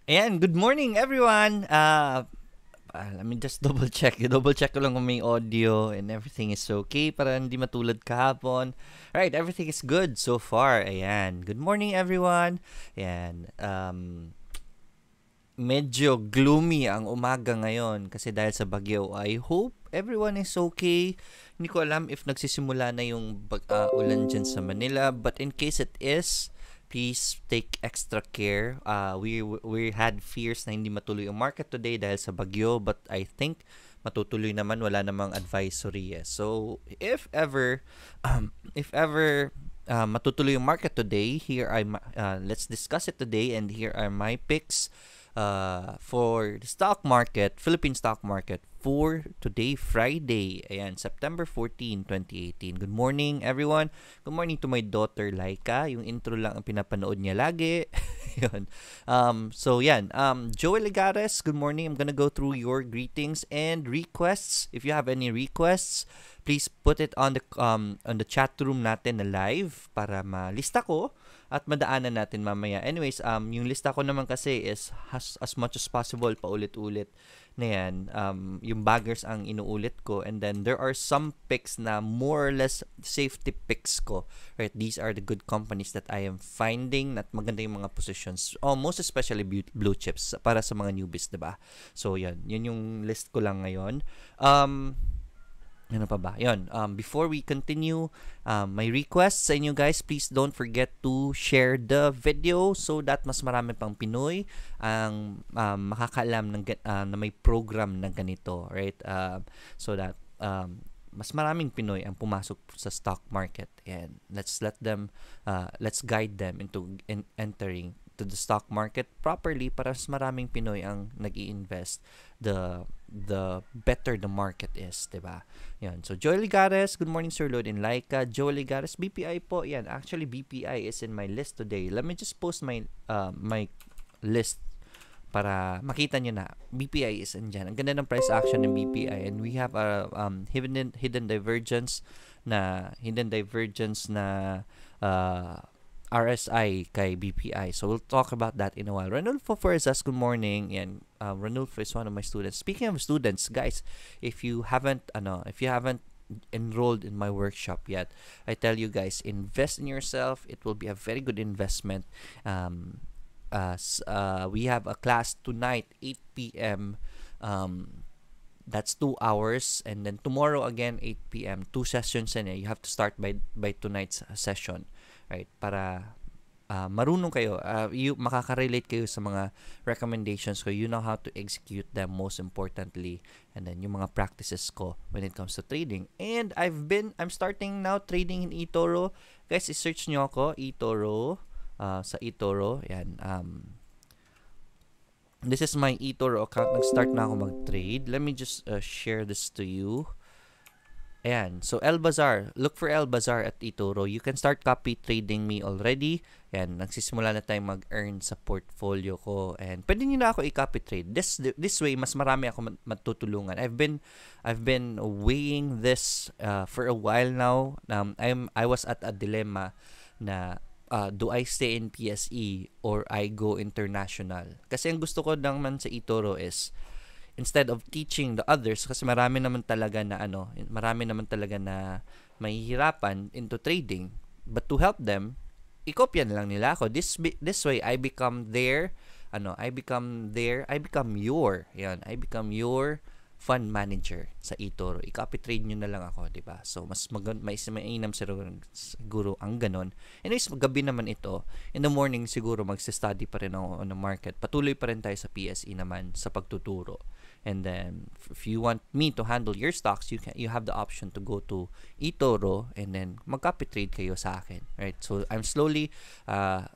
Ayan, good morning everyone. Let me just double check. Double check ko lang kung may audio and everything is okay para hindi matulad kahapon. Right, everything is good so far. Ayan. Good morning everyone. Ayan. Medyo gloomy ang umaga ngayon kasi dahil sa bagyo. I hope everyone is okay. Hindi ko alam if nagsisimula na yung ulan dyan sa Manila, but in case it is, please take extra care. We had fears na hindi matuloy ang market today dahil sa bagyo, but I think matutuloy naman, wala namang advisory. So if ever matutuloy yung market today, let's discuss it today, and here are my picks for the stock market, Philippine stock market for today, Friday. Ayan, September 14, 2018. Good morning, everyone. Good morning to my daughter, Laika. Yung intro lang ang pinapanood niya lagi. Yun. So, yan. Joel Ligares, good morning. I'm gonna go through your greetings and requests. If you have any requests, please put it on the chat room natin na live para malista ko at madaanan natin mamaya. Anyways, yung lista ko naman kasi is as much as possible paulit-ulit na yan. Yung baggers ang inuulit ko, and then there are some picks na more or less safety picks ko. Right? These are the good companies that I am finding at maganda yung mga positions. Most especially blue chips para sa mga newbies, diba? So, yan. Yun yung list ko lang ngayon. Ano pa ba? Yun. Before we continue, my request sa inyo guys, please don't forget to share the video so that mas marami pang Pinoy ang makakaalam na may program na ganito, right? So that mas maraming Pinoy ang pumasok sa stock market, and let's guide them into entering to the stock market properly para mas maraming Pinoy ang nag-i-invest, the better the market is, diba? Yan. So, Joel Ligares, good morning Sir Lord and Laika. Joel Ligares, BPI po. Yan. Actually, BPI is in my list today. Let me just post my list para makita nyo na BPI is andyan. Ang ganda ng price action ng BPI, and we have a hidden divergence na RSI kay BPI. So we'll talk about that in a while. Ranulfo Fuerzas, good morning. And Ranulfo is one of my students. Speaking of students, guys, if you haven't enrolled in my workshop yet, I tell you guys, invest in yourself. It will be a very good investment. We have a class tonight, 8 p.m. That's 2 hours, and then tomorrow again 8 p.m. 2 sessions, and you have to start by tonight's session, right? Para marunong kayo, makaka-relate kayo sa mga recommendations ko. You know how to execute them, most importantly, and then yung mga practices ko when it comes to trading. And I'm starting now trading in eToro. Guys, i-search nyo ako, eToro, sa eToro. Yan. This is my eToro account. Nag-start na ako mag-trade. Let me just share this to you. Ayan. So, El Bazaar. Look for El Bazaar at eToro. You can start copy trading me already. Ayan. Nagsisimula na tayong mag-earn sa portfolio ko. And pwede nyo na ako i-copy trade. This way, mas marami ako matutulungan. I've been weighing this for a while now. I was at a dilemma na do I stay in PSE or I go international? Kasi ang gusto ko naman sa eToro is, instead of teaching the others, kasi marami naman talaga na mahihirapan into trading, but to help them, ikopyan lang nila ako. This way I become your fund manager sa eToro. I-copy trade nyo na lang ako, diba? So, mas mainam siguro ang ganon. Anyways, gabi naman ito. In the morning, siguro magsi-study pa rin ako on the market. Patuloy pa rin tayo sa PSE naman sa pagtuturo. And then, if you want me to handle your stocks, you have the option to go to eToro and then mag-copy trade kayo sa akin, right? So, I'm slowly,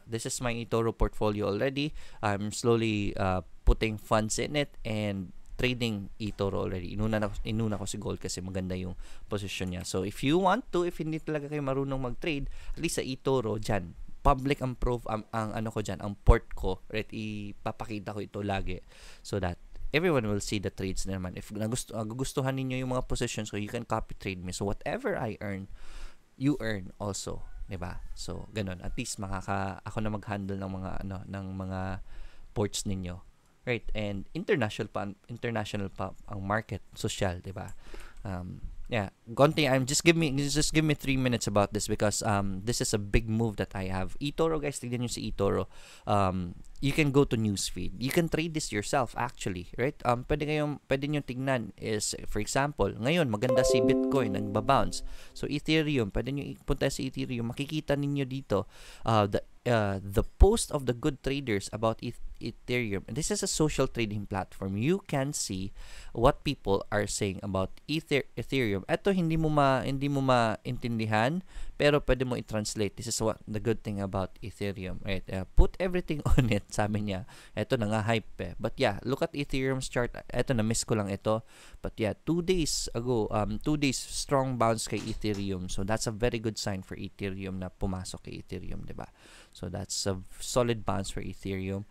this is my eToro portfolio already. I'm slowly putting funds in it and trading eToro already. Inuna ko si gold kasi maganda yung position niya. So, if hindi talaga kayo marunong mag-trade, at least sa eToro, dyan, public ang proof, ang port ko, right? Ipapakita ko ito lagi so that everyone will see the trades naman. If nagustuhan ninyo yung mga positions ko, you can copy trade me. So, whatever I earn, you earn also. Diba? So, ganun. At least ako na mag-handle ng mga ports ninyo. Right? And international pa ang market, social, 'di ba? Yeah, konti. Just give me 3 minutes about this because this is a big move that I have. eToro, guys, tignan niyo si eToro. You can go to newsfeed. You can trade this yourself actually, right? Pwede niyo tignan is, for example, ngayon maganda si Bitcoin, nagba-bounce. So Ethereum, pwede niyo punta sa Ethereum, makikita ninyo dito the post of the good traders about Ethereum. And this is a social trading platform. You can see what people are saying about Ethereum. Ito hindi mo maintindihan, pero pwede mo i-translate. This is what the good thing about Ethereum, right? Put everything on it, sabi niya. Ito na nga hype eh. But yeah, look at Ethereum's chart. Ito, na-miss ko lang ito. But yeah, 2 days ago, 2 days strong bounce kay Ethereum. So that's a very good sign for Ethereum na pumasok kay Ethereum, 'di ba? So that's a solid bounce for Ethereum.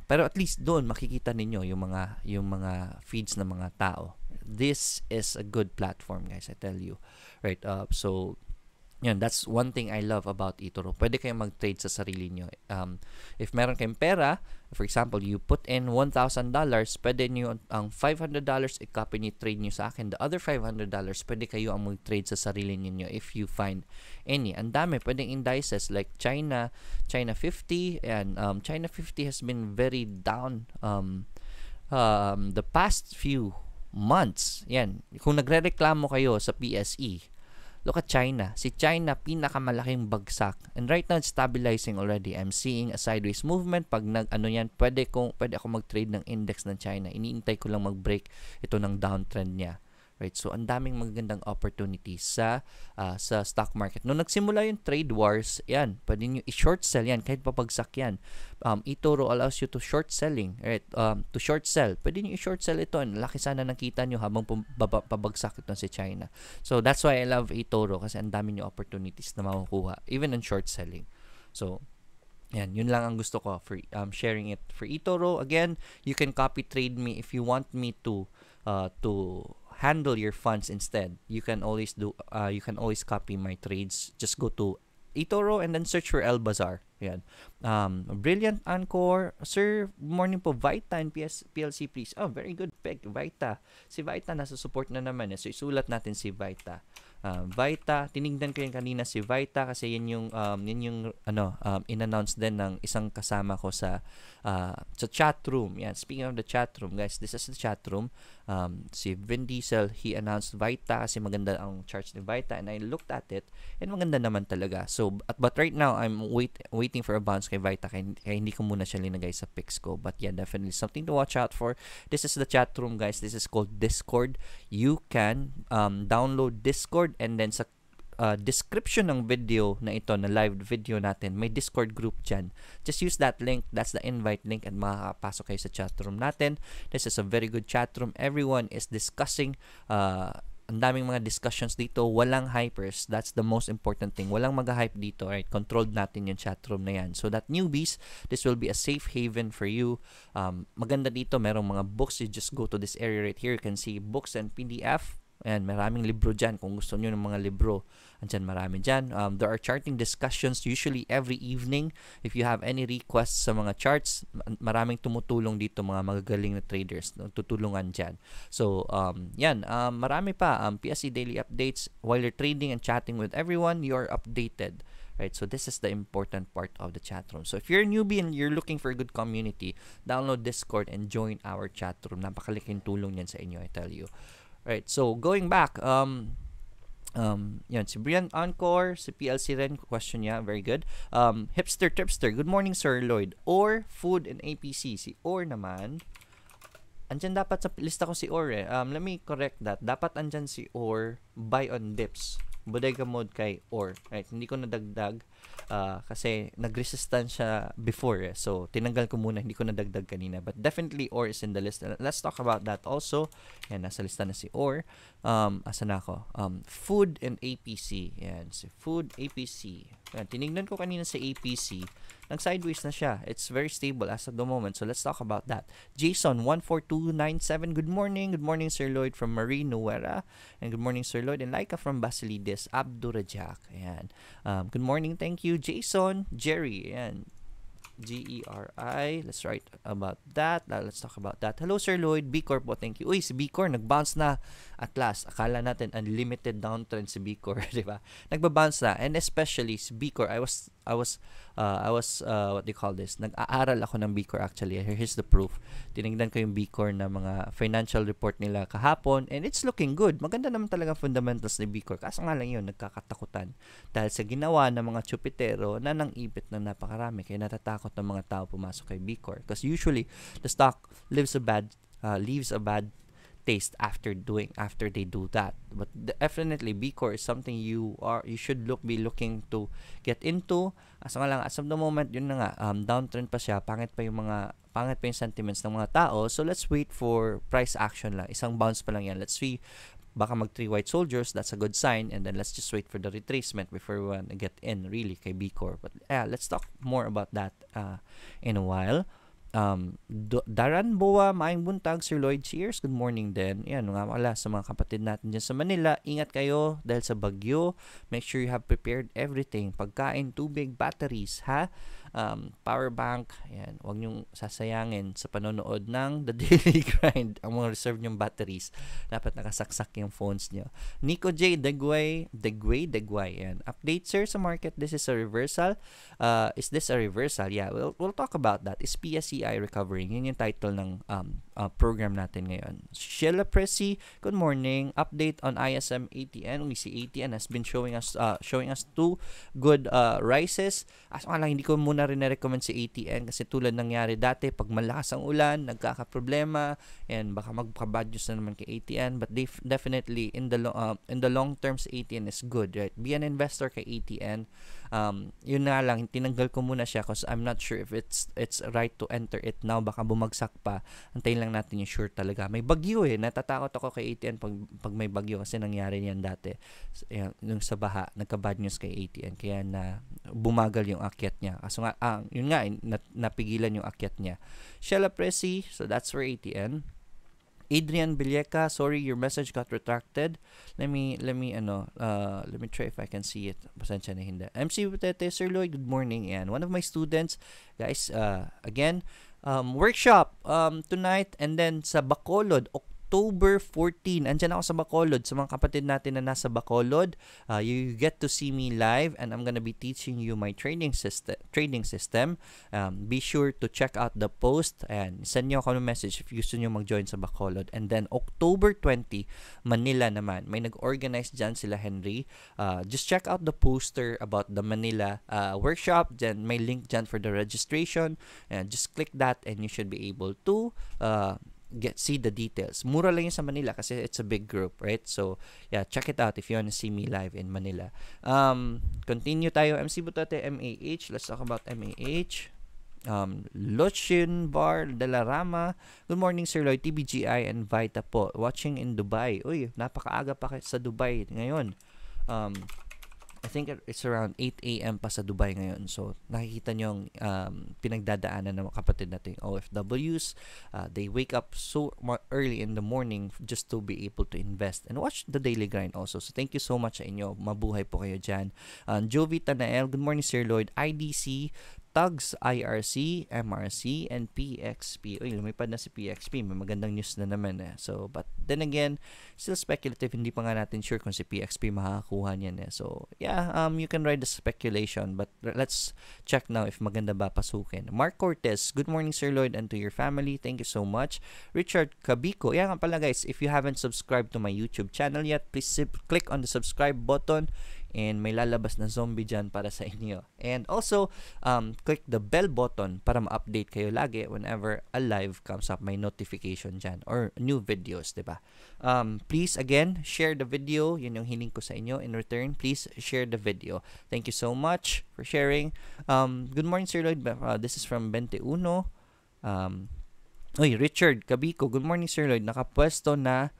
Pero at least doon makikita ninyo yung mga feeds ng mga tao. This is a good platform, guys, I tell you. Right? So yan, that's one thing I love about eToro. Pwede kayong mag-trade sa sarili nyo. If meron kayong pera, for example, you put in $1,000, pwede nyo ang $500 i-copy ni trade nyo sa akin. The other $500, pwede kayo ang mag-trade sa sarili niyo if you find any. Ang dami, pwedeng indices like China 50, and China 50 has been very down the past few months. Yan, kung nagrereklamo kayo sa PSE, look at China. Si China, pinakamalaking bagsak. And right now, it's stabilizing already. I'm seeing a sideways movement. Pag pwede ako mag-trade ng index ng China. Iniintay ko lang mag-break ito ng downtrend niya. Right? So, ang daming magagandang opportunities sa stock market. Nung nagsimula yung trade wars, yan, pwede nyo i-short sell yan, kahit papagsak yan. eToro allows you to short selling, right? To short sell. Pwede nyo i-short sell ito. Laki sana nakita nyo habang pabagsak ito si China. So, that's why I love eToro kasi ang dami nyo opportunities na makukuha, even on short selling. So, yun lang ang gusto ko for sharing it for eToro. Again, you can copy trade me if you want me to handle your funds instead. You can always copy my trades. Just go to eToro and then search for Elbazar. Yan. Brilliant Encore. Sir, morning po. Vita and PLC, please. Oh, very good pick. Vita. Si Vita nasa support na naman. So, isulat natin si Vita. Vita, tinignan ko yung kanina si Vita kasi yun yung in-announce din ng isang kasama ko sa chat room. Yan, speaking of the chat room, guys, this is the chat room. Si Vin Diesel, he announced Vita kasi maganda ang charts ni Vita, and I looked at it and maganda naman talaga. So, but right now, I'm waiting for a bounce kay Vita kaya hindi ko muna siya linagay sa picks ko. But yeah, definitely something to watch out for. This is the chat room, guys. This is called Discord. You can download Discord, and then sa description ng video na ito, na live video natin, may Discord group dyan. Just use that link. That's the invite link, and makakapasok kayo sa chat room natin. This is a very good chat room. Everyone is discussing. Ang daming mga discussions dito. Walang hypers. That's the most important thing. Walang mag-hype dito. Right? Controlled natin yung chat room na yan. So that newbies, this will be a safe haven for you. Maganda dito. Merong mga books. You just go to this area right here. You can see books and PDF. Ayan, maraming libro dyan. Kung gusto nyo ng mga libro, andyan marami dyan. There are charting discussions usually every evening. If you have any requests sa mga charts, maraming tumutulong dito, mga magagaling na traders. Tutulungan dyan. So, marami pa. PSE daily updates. While you're trading and chatting with everyone, you're updated. Right? So, this is the important part of the chat room. So, if you're a newbie and you're looking for a good community, download Discord and join our chat room. Napakalaking tulong yan sa inyo, I tell you. Right, so going back, yan, si Brilliant Encore, si PLC rin, question niya, very good. Hipster Tripster, good morning Sir Lloyd. Or Food and APC, si Or naman, andyan dapat sa lista ko si Or eh. Let me correct that, dapat andyan si Or, buy on dips. Bodega mode kay Or, right, hindi ko nadagdag kasi nag-resistance siya before eh. So, tinanggal ko muna, hindi ko nadagdag kanina. But definitely, Or is in the list. Let's talk about that also. Yan, nasa lista na si Or. Asa na ako? Food and APC. Yan, si Food, APC. Yan, tinignan ko kanina sa APC. Nag-sideways na siya. It's very stable as of the moment. So, let's talk about that. Jason, 14297. Good morning. Good morning, Sir Lloyd from Marie Nuera. And good morning, Sir Lloyd. And Laika from Basilides. Abdurajak. Ayan. Good morning. Thank you, Jason. Jerry. Ayan. GERI. Let's write about that. Let's talk about that. Hello, Sir Lloyd. B Corp po, thank you. Uy, si B Corp nag-bounce na at last. Akala natin unlimited downtrend si B Corp, di ba? Nagba-bounce na. And especially si B Corp, I was what do you call this? Nag-aaral ako ng B Corp actually. Here's the proof. Tinignan ko yung B Corp na mga financial report nila kahapon and it's looking good. Maganda naman talaga fundamentals ni B Corp. Kaso nga lang yun, nagkakatakutan. Dahil sa ginawa ng mga chupitero na nang-ipit na napakarami. Kaya natatakot ng mga tao pumasok kay B Corp. Because usually, the stock leaves a bad taste after they do that. But definitely B Corp is something you should be looking to get into. As nga lang, as of the moment, yun na nga, downtrend pa siya, pangit pa yung sentiments ng mga tao. So let's wait for price action lang. Isang bounce pa lang yan. Let's see, baka mag 3 white soldiers, that's a good sign, and then let's just wait for the retracement before we want to get in really kay B Corp. But let's talk more about that in a while. Daran Boa, maayong buntag, Sir Lloyd. Cheers, good morning din. Yan nga wala sa mga kapatid natin dyan sa Manila. Ingat kayo dahil sa bagyo. Make sure you have prepared everything. Pagkain, tubig, batteries, ha? Power bank, yan. Huwag niyong sasayangin sa panonood ng The Daily Grind ang mga reserve niyong batteries. Dapat nakasaksak yung phones niyo. Nico J. Degway, yan. Update, sir, sa market. This is a reversal. Is this a reversal? Yeah, we'll talk about that. Is PSEi recovering? Yun yung title ng program natin ngayon. Sheila Presi, good morning. Update on ISM ATN. Si ATN has been showing us two good rises. As nga lang, hindi ko muna rin na-recommend si ATN kasi tulad nangyari dati, pag malakas ang ulan, nagkakaproblema, and baka magpa-bad news na naman kay ATN. But definitely, in the long term, si ATN is good, right? Be an investor kay ATN. Yun na lang, tinanggal ko muna siya because I'm not sure if it's right to enter it now. Baka bumagsak pa. Antayin lang natin yung sure talaga. May bagyo natatakot ako kay ATN pag may bagyo kasi nangyari yan dati. Yung sa baha, nagka-bad news kay ATN. Kaya na bumagal yung akyat niya. Kaso nga, yun nga, napigilan yung akyat niya. Sheila Presi, so that's for ATN. Adrian Villeca, sorry, your message got retracted. Let me try if I can see it. Pasensya na hindi. MC Butete, Sir Lloyd, good morning. And one of my students, guys, again, workshop tonight, and then sa Bacolod, October 14. Andyan ako sa Bacolod. Sa mga kapatid natin na nasa Bacolod, you get to see me live and I'm gonna be teaching you my trading system. Be sure to check out the post and send nyo ako ng message if gusto nyo mag-join sa Bacolod. And then October 20, Manila naman. May nag-organize dyan sila Henry. Just check out the poster about the Manila workshop. Then may link dyan for the registration. And just click that and you should be able to see the details. Mura lang yun sa Manila kasi it's a big group, right? So, yeah, check it out if you want to see me live in Manila. Continue tayo. MC Butate, MAH. Let's talk about MAH. Lucien Bar de la Rama. Good morning, Sir Lloyd. TBGI and Vita po. Watching in Dubai. Uy, napakaaga pa sa Dubai ngayon. I think it's around 8 a.m. pa sa Dubai ngayon. So, nakikita nyo yung pinagdadaanan ng mga kapatid natin OFWs. They wake up so early in the morning just to be able to invest and watch the daily grind also. So, thank you so much sa inyo. Mabuhay po kayo dyan. Jovi Tanael, good morning, Sir Lloyd. IDC, Tugs, IRC, MRC, and PXP. Uy, lumipad na si PXP. May magandang news na naman. So, but then again, still speculative. Hindi pa nga natin sure kung si PXP makakakuha niyan. So, yeah, you can ride the speculation. But let's check now if maganda ba pasukin. Mark Cortez, good morning, Sir Lloyd, and to your family. Thank you so much. Richard Cabico. Yeah nga pala, guys, if you haven't subscribed to my YouTube channel yet, please click on the subscribe button. And may lalabas na zombie dyan para sa inyo. And also, click the bell button para ma-update kayo lagi whenever a live comes up, may notification dyan. Or new videos, diba? Please, again, share the video. Yun yung hiling ko sa inyo. In return, please share the video. Thank you so much for sharing. Good morning, Sir Lloyd. This is from 21. Richard Cabico. Good morning, Sir Lloyd. Nakapwesto na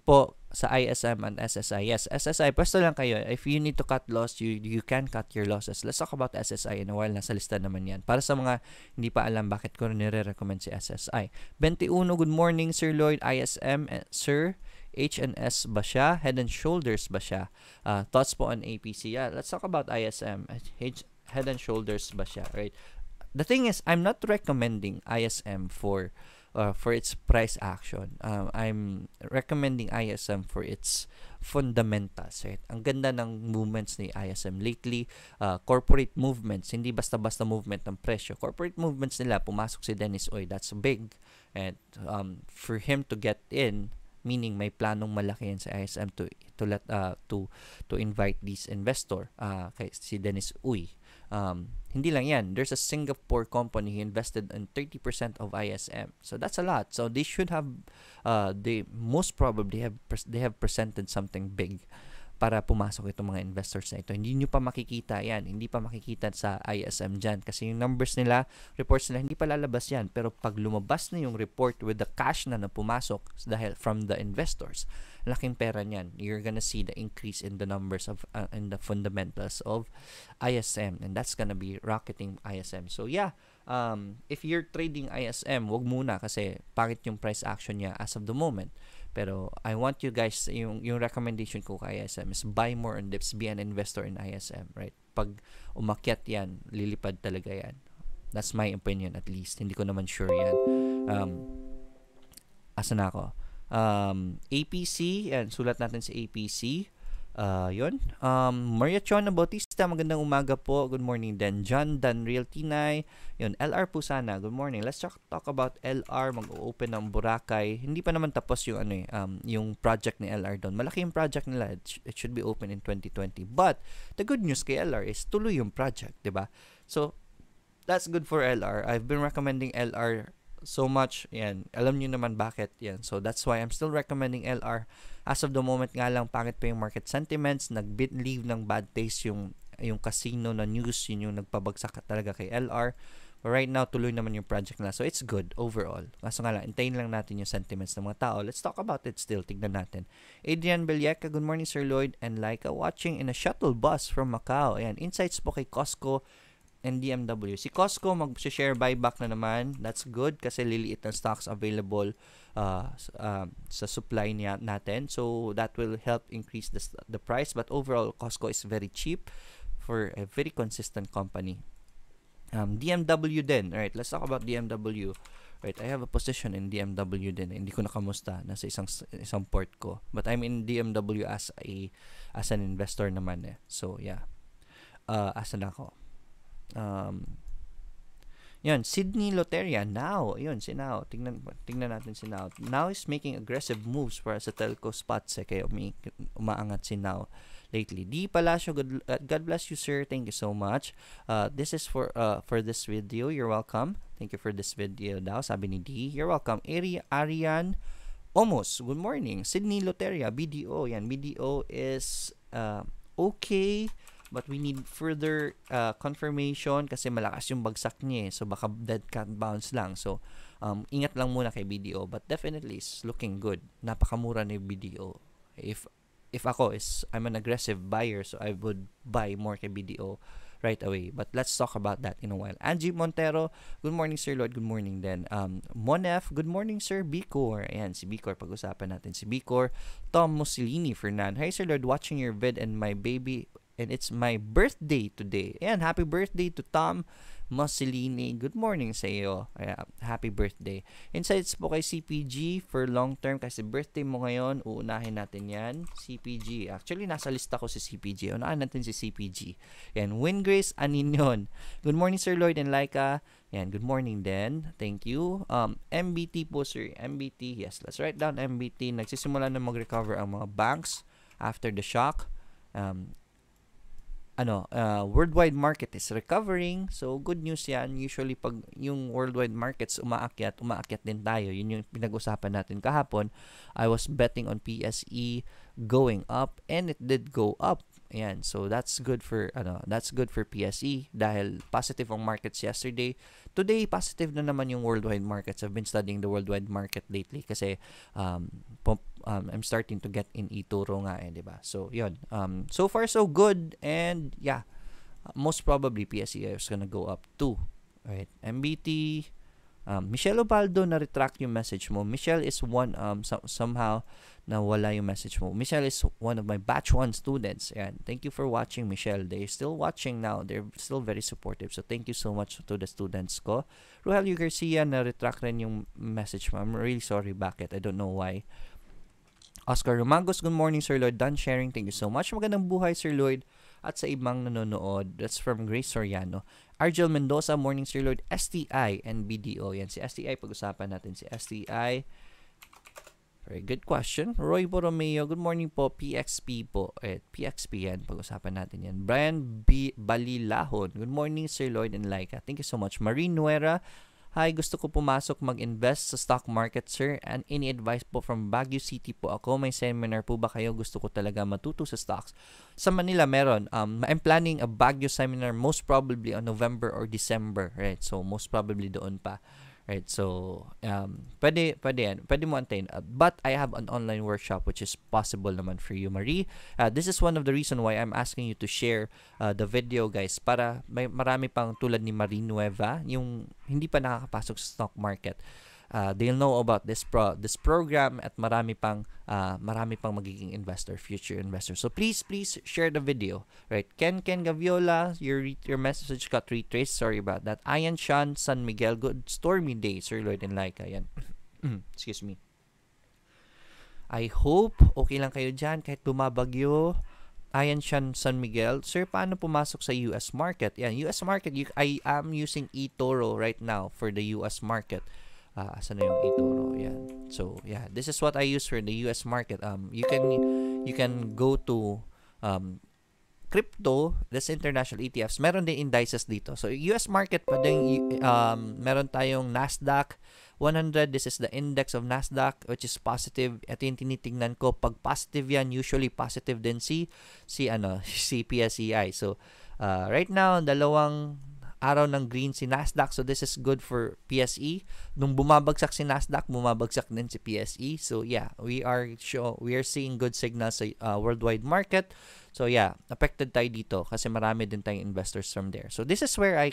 po sa ISM and SSI. Yes, SSI, pwesto lang kayo. If you need to cut loss, you can cut your losses. Let's talk about SSI in a while. Nasa lista naman yan. Para sa mga hindi pa alam bakit ko nire-recommend si SSI. 21, good morning, Sir Lloyd. ISM, Sir, HNS ba siya? Head and Shoulders ba siya? Thoughts po on APC? Yeah, let's talk about ISM. Head and Shoulders ba siya? Right? the thing is, I'm not recommending ISM for its price action. I'm recommending ISM for its fundamentals, right? Ang ganda ng movements ni ISM lately, corporate movements, hindi basta-basta movement ng presyo. Corporate movements nila, pumasok si Dennis Uy, that's big. And for him to get in, meaning may planong malaki yan sa ISM to invite these investor, kay si Dennis Uy. Hindi lang yan. There's a Singapore company who invested in 30% of ISM. So that's a lot. So they should have, they most probably they have presented something big para pumasok itong mga investors na ito. Hindi nyo pa makikita yan. Hindi pa makikita sa ISM dyan. Kasi yung numbers nila, reports nila, hindi pa lalabas yan. Pero pag lumabas na yung report with the cash na pumasok dahil from the investors, laking pera niyan. You're gonna see the increase in the numbers of in the fundamentals of ISM, and that's gonna be rocketing ISM. So yeah, if you're trading ISM, wag muna kasi pangit yung price action niya as of the moment. Pero I want you guys, yung recommendation ko kay ISM is buy more on dips, be an investor in ISM, right? Pag umakyat yan, lilipad talaga yan. That's my opinion at least. Hindi ko naman sure yan. Asan na ako? APC, yan, sulat natin sa APC. Yun. Maria Chona Bautista, magandang umaga po. Good morning din. John Dan Realtinay. Yun, LR po sana. Good morning. Let's talk about LR. Mag-open ng Boracay. Hindi pa naman tapos yung yung project ni LR doon. Malaki yung project nila. It should be open in 2020. But the good news kay LR is tuloy yung project, 'di ba? So that's good for LR. I've been recommending LR so much. Yan. Alam niyo naman bakit yan. So that's why I'm still recommending LR. As of the moment nga lang, pangit pa yung market sentiments. Nag-leave ng bad taste yung casino na news. Yun yung nagpabagsak talaga kay LR. But right now, tuloy naman yung project na. So it's good overall. Kaso nga lang, intayin lang natin yung sentiments ng mga tao. Let's talk about it still. Tignan natin. Adrian Belleca, good morning Sir Lloyd and Laika, watching in a shuttle bus from Macau. Ayan, insights po kay Costco and DMW. Si Costco mag-share buyback na naman. That's good kasi liliit ng stocks available sa supply natin. So that will help increase the price. But overall, Costco is very cheap for a very consistent company. DMW din. Alright, let's talk about DMW. Right, I have a position in DMW din. Hindi ko nakamusta. Nasa isang port ko. But I'm in DMW as an investor naman eh. So yeah. Asan ako? Yun, Sydney Loteria, Now. Yun, si Now. Tingnan natin si Now. Now is making aggressive moves para sa telco spots eh. Kaya umaangat si Now lately. D. Palacio, God bless you, sir. Thank you so much. This is for this video. You're welcome. Thank you for this video daw. Sabi ni D. You're welcome. Arian Omos, good morning. Sydney Loteria, BDO. Yan, BDO is okay. But we need further confirmation kasi malakas yung bagsak niya eh. So baka dead cat bounce lang. So ingat lang muna kay BDO. But definitely it's looking good. Napakamura na yung BDO. If ako I'm an aggressive buyer, so I would buy more kay BDO right away. But let's talk about that in a while. Angie Montero, good morning Sir Lloyd. Good morning then. Monef, good morning Sir Bicor. Ayan, si Bicor. Pag-usapan natin si Bicor. Tom Mussolini Fernan. Hi Sir Lloyd, watching your vid and my baby. And it's my birthday today. Ayan, happy birthday to Tom Mussolini. Good morning sa iyo. Happy birthday. Insights po kay CPG for long term kasi birthday mo ngayon. Uunahin natin yan. CPG. Actually, nasa lista ko si CPG. Unahin natin si CPG. Yan, Wingrace Aninyon. Good morning Sir Lloyd and Laika. Yan, good morning din. Thank you. MBT po sir. MBT. Yes, let's write down MBT. Nagsisimula na mag-recover ang mga banks after the shock. Worldwide market is recovering. So, good news yan. Usually, pag yung worldwide markets umaakyat din tayo. Yun yung pinag-usapan natin kahapon. I was betting on PSE going up and it did go up. Ayan. So, that's good for PSE dahil positive ang markets yesterday. Today, positive na naman yung worldwide markets. I've been studying the worldwide market lately kasi I'm starting to get in eToro nga eh, diba? So, yun. So far, so good. And, yeah, most probably PSEi is gonna go up too. Right? MBT, Michelle Obaldo, na-retract yung message mo. Michelle is one, somehow, nawala yung message mo. Michelle is one of my batch 1 students. And thank you for watching, Michelle. They're still watching now. They're still very supportive. So, thank you so much to the students ko. Rogelio Garcia, na-retract rin yung message mo. I'm really sorry. Bakit? I don't know why. Oscar Romagos, good morning, Sir Lloyd. Done sharing. Thank you so much. Magandang buhay, Sir Lloyd. At sa ibang nanonood. That's from Grace Soriano. Argel Mendoza, morning, Sir Lloyd. STI and BDO. Yan, si STI. Pag-usapan natin si STI. Very good question. Roy Borromeo, good morning po. PXP po. PXP yan. Pag-usapan natin yan. Brian Balilahon, good morning, Sir Lloyd and Laika. Thank you so much. Marie Nuera, hi, gusto ko pumasok mag-invest sa stock market, sir. And any advice po from Baguio City po ako. May seminar po ba kayo? Gusto ko talaga matuto sa stocks. Sa Manila, meron. I'm planning a Baguio seminar most probably on November or December. Right? So, most probably doon pa. Right? So, pwede yan. Pwede mo antayin. But I have an online workshop which is possible naman for you, Marie. This is one of the reason why I'm asking you to share the video, guys, para may marami pang tulad ni Marie Nueva, yung hindi pa nakakapasok sa stock market. They'll know about this program at marami pang magiging investor, future investor. So please share the video. Right? Ken Gaviola, your message got retraced. Sorry about that. Ayan Sean San Miguel, good stormy day, Sir Lloyd and Laika. Yan. Excuse me. I hope okay lang kayo dyan kahit bumabagyo. Ayan Sean San Miguel. Sir, paano pumasok sa US market? Yan, US market, I am using eToro right now for the US market. Asan na yung eToro? Yan. So, yeah, this is what I use for the US market. You can go to crypto, this international ETFs. Meron din indices dito. So, US market pa din, meron tayong Nasdaq 100. This is the index of Nasdaq, which is positive. Ito yung tinitingnan ko. Pag positive yan, usually positive din si PSEi. So, right now, dalawang araw ng green si Nasdaq. So, this is good for PSE. Nung bumabagsak si Nasdaq, bumabagsak din si PSE. So, yeah, we are seeing good signals sa worldwide market. So, yeah, affected tayo dito kasi marami din tayong investors from there. So, this is where I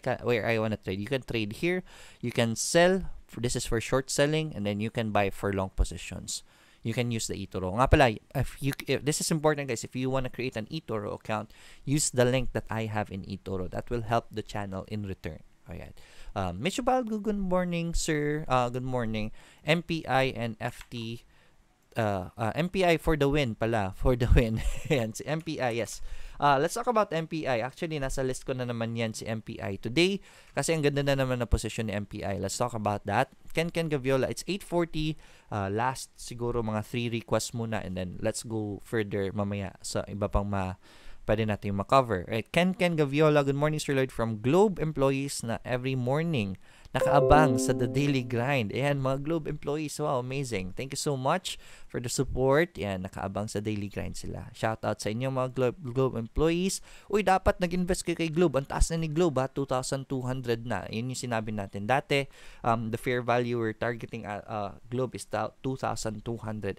want to trade. You can trade here. You can sell. This is for short selling. And then you can buy for long positions. You can use the eToro. Nga pala, if this is important, guys, if you want to create an eToro account, use the link that I have in eToro. That will help the channel in return. Alright. Mitch Balgo, good morning, sir. Good morning. MPI and FT. MPI for the win pala. For the win. Yan, si MPI, yes. Let's talk about MPI. Actually, nasa list ko na naman yan si MPI today kasi ang ganda na naman na position ni MPI. Let's talk about that. Ken Gaviola, it's 8:40. Last siguro mga 3 requests muna and then let's go further mamaya sa iba pang pwede natin makover. Right? Ken Gaviola, good morning, Sir Lloyd, from Globe employees na every morning nakaabang sa the daily grind. Ayan, mga Globe employees. Wow, amazing. Thank you so much for the support. Ayan, nakaabang sa daily grind sila. Shout out sa inyo mga Globe employees. Uy, dapat nag-invest kayo kay Globe. Ang taas na ni Globe, ha? 2,200 na. Yun yung sinabi natin dati. The fair value we're targeting Globe is 2,200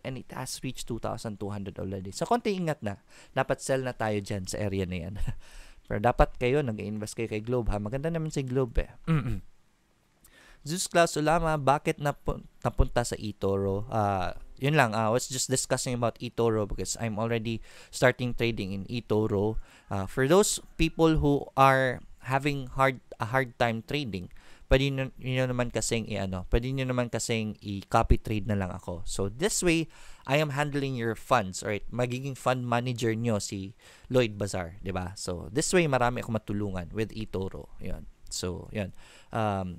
and it has reached 2,200 already. So, konti ingat na. Dapat sell na tayo dyan sa area na yan. Pero dapat kayo, nag-invest kayo kay Globe, ha? Maganda naman si Globe, eh. Zeus Claus Ulama, bakit napunta sa eToro? Yun lang, I was just discussing about eToro because I'm already starting trading in eToro. For those people who are having a hard time trading, pwede nyo naman kasing i-copy trade na lang ako. So this way, I am handling your funds, right? Magiging fund manager nyo si Lloyd Bazar, di ba? So this way, marami ako matulungan with eToro. Yun. So, yan.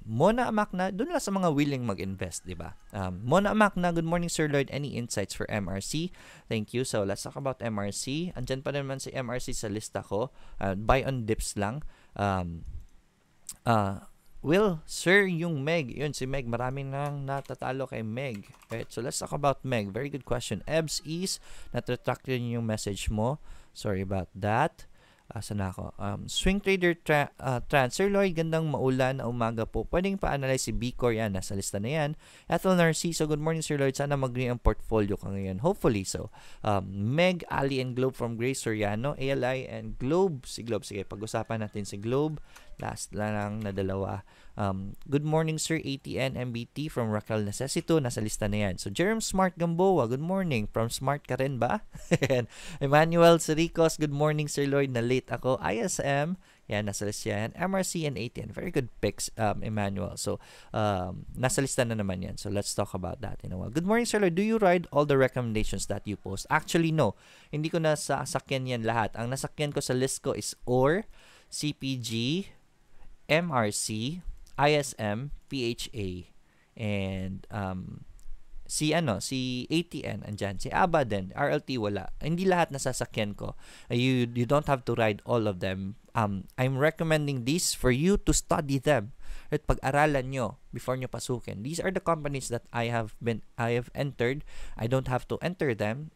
Mona Amakna, doon lang sa mga willing mag-invest, di ba? Mona Amakna, good morning, Sir Lloyd. Any insights for MRC? Thank you. So, let's talk about MRC. Andyan pa naman si MRC sa lista ko. Buy on dips lang. Will, sir, yung Meg. Yun, si Meg. Maraming nang natatalo kay Meg. Right? So, let's talk about Meg. Very good question. Ebs Ease, nat-retract yun yung message mo. Sorry about that. Asan na ako? Swing trader Sir Lloyd, gandang maulan na umaga po. Pwedeng pa-analyze si B-Core. Yan, nasa lista na yan. Ethel Narciso, good morning, Sir Lloyd. Sana mag-green ang portfolio ka ngayon. Hopefully so. Meg, Ali, and Globe from Grace Soriano. ALI and Globe. Si Globe. Sige, pag-usapan natin si Globe. Last lang na dalawa. Good morning, Sir ATN MBT from Raquel Necesito. Nasa lista na yan. So, Jerome Smart Gamboa, good morning. From Smart ka rin ba? Emmanuel Saricos, good morning, Sir Lloyd. Na late ako. ISM, yan, nasa lista yan. MRC and ATN, very good picks, Emmanuel. So, nasa lista na naman yan. So, let's talk about that in a while. Good morning, Sir Lloyd. Do you ride all the recommendations that you post? Actually, no. Hindi ko nasasakyan yan lahat. Ang nasakyan ko sa list ko is OR, CPG, MRC, ISM, PHA, and si ATN andyan, si ABA din, RLT wala. Hindi lahat nasasakyan ko. You don't have to ride all of them. I'm recommending these for you to study them at pag-aralan nyo before nyo pasukin. These are the companies that I have entered. I don't have to enter them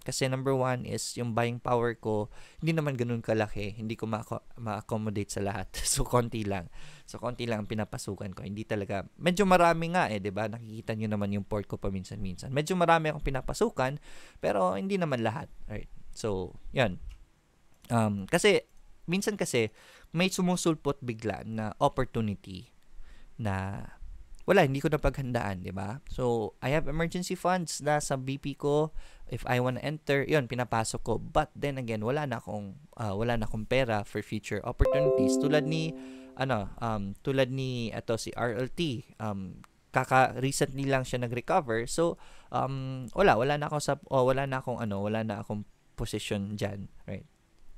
kasi number one is yung buying power ko hindi naman ganun kalaki. Hindi ko ma-accommodate sa lahat. So konti lang ang pinapasukan ko. Hindi talaga, medyo marami nga 'di ba? Nakikita nyo naman yung port ko paminsan-minsan. Medyo marami akong pinapasukan pero hindi naman lahat. Right? So, 'yan. Kasi minsan may sumusulpot bigla na opportunity na hindi ko napaghandaan, di ba? So, I have emergency funds na sa BP ko. If I want to enter, yun, pinapasok ko. But then again, wala na akong pera for future opportunities. Tulad ni si RLT. Recently lang siya nag-recover. So, wala na akong position diyan, right?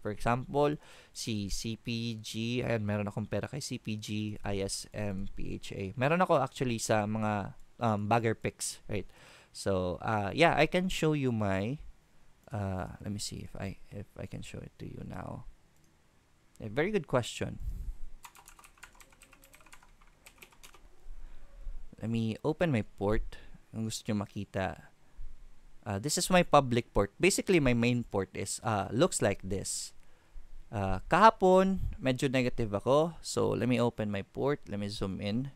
For example, si CPG, ayan, meron akong pera kay CPG, ISM, PHA. Meron ako actually sa mga bagger picks, right? So, I can show you my, let me see if I can show it to you now. A very good question. Let me open my port. Kung gusto nyo makita. This is my public port. Basically, my main port is looks like this. Kahapon, medyo negative ako. So, let me open my port. Let me zoom in.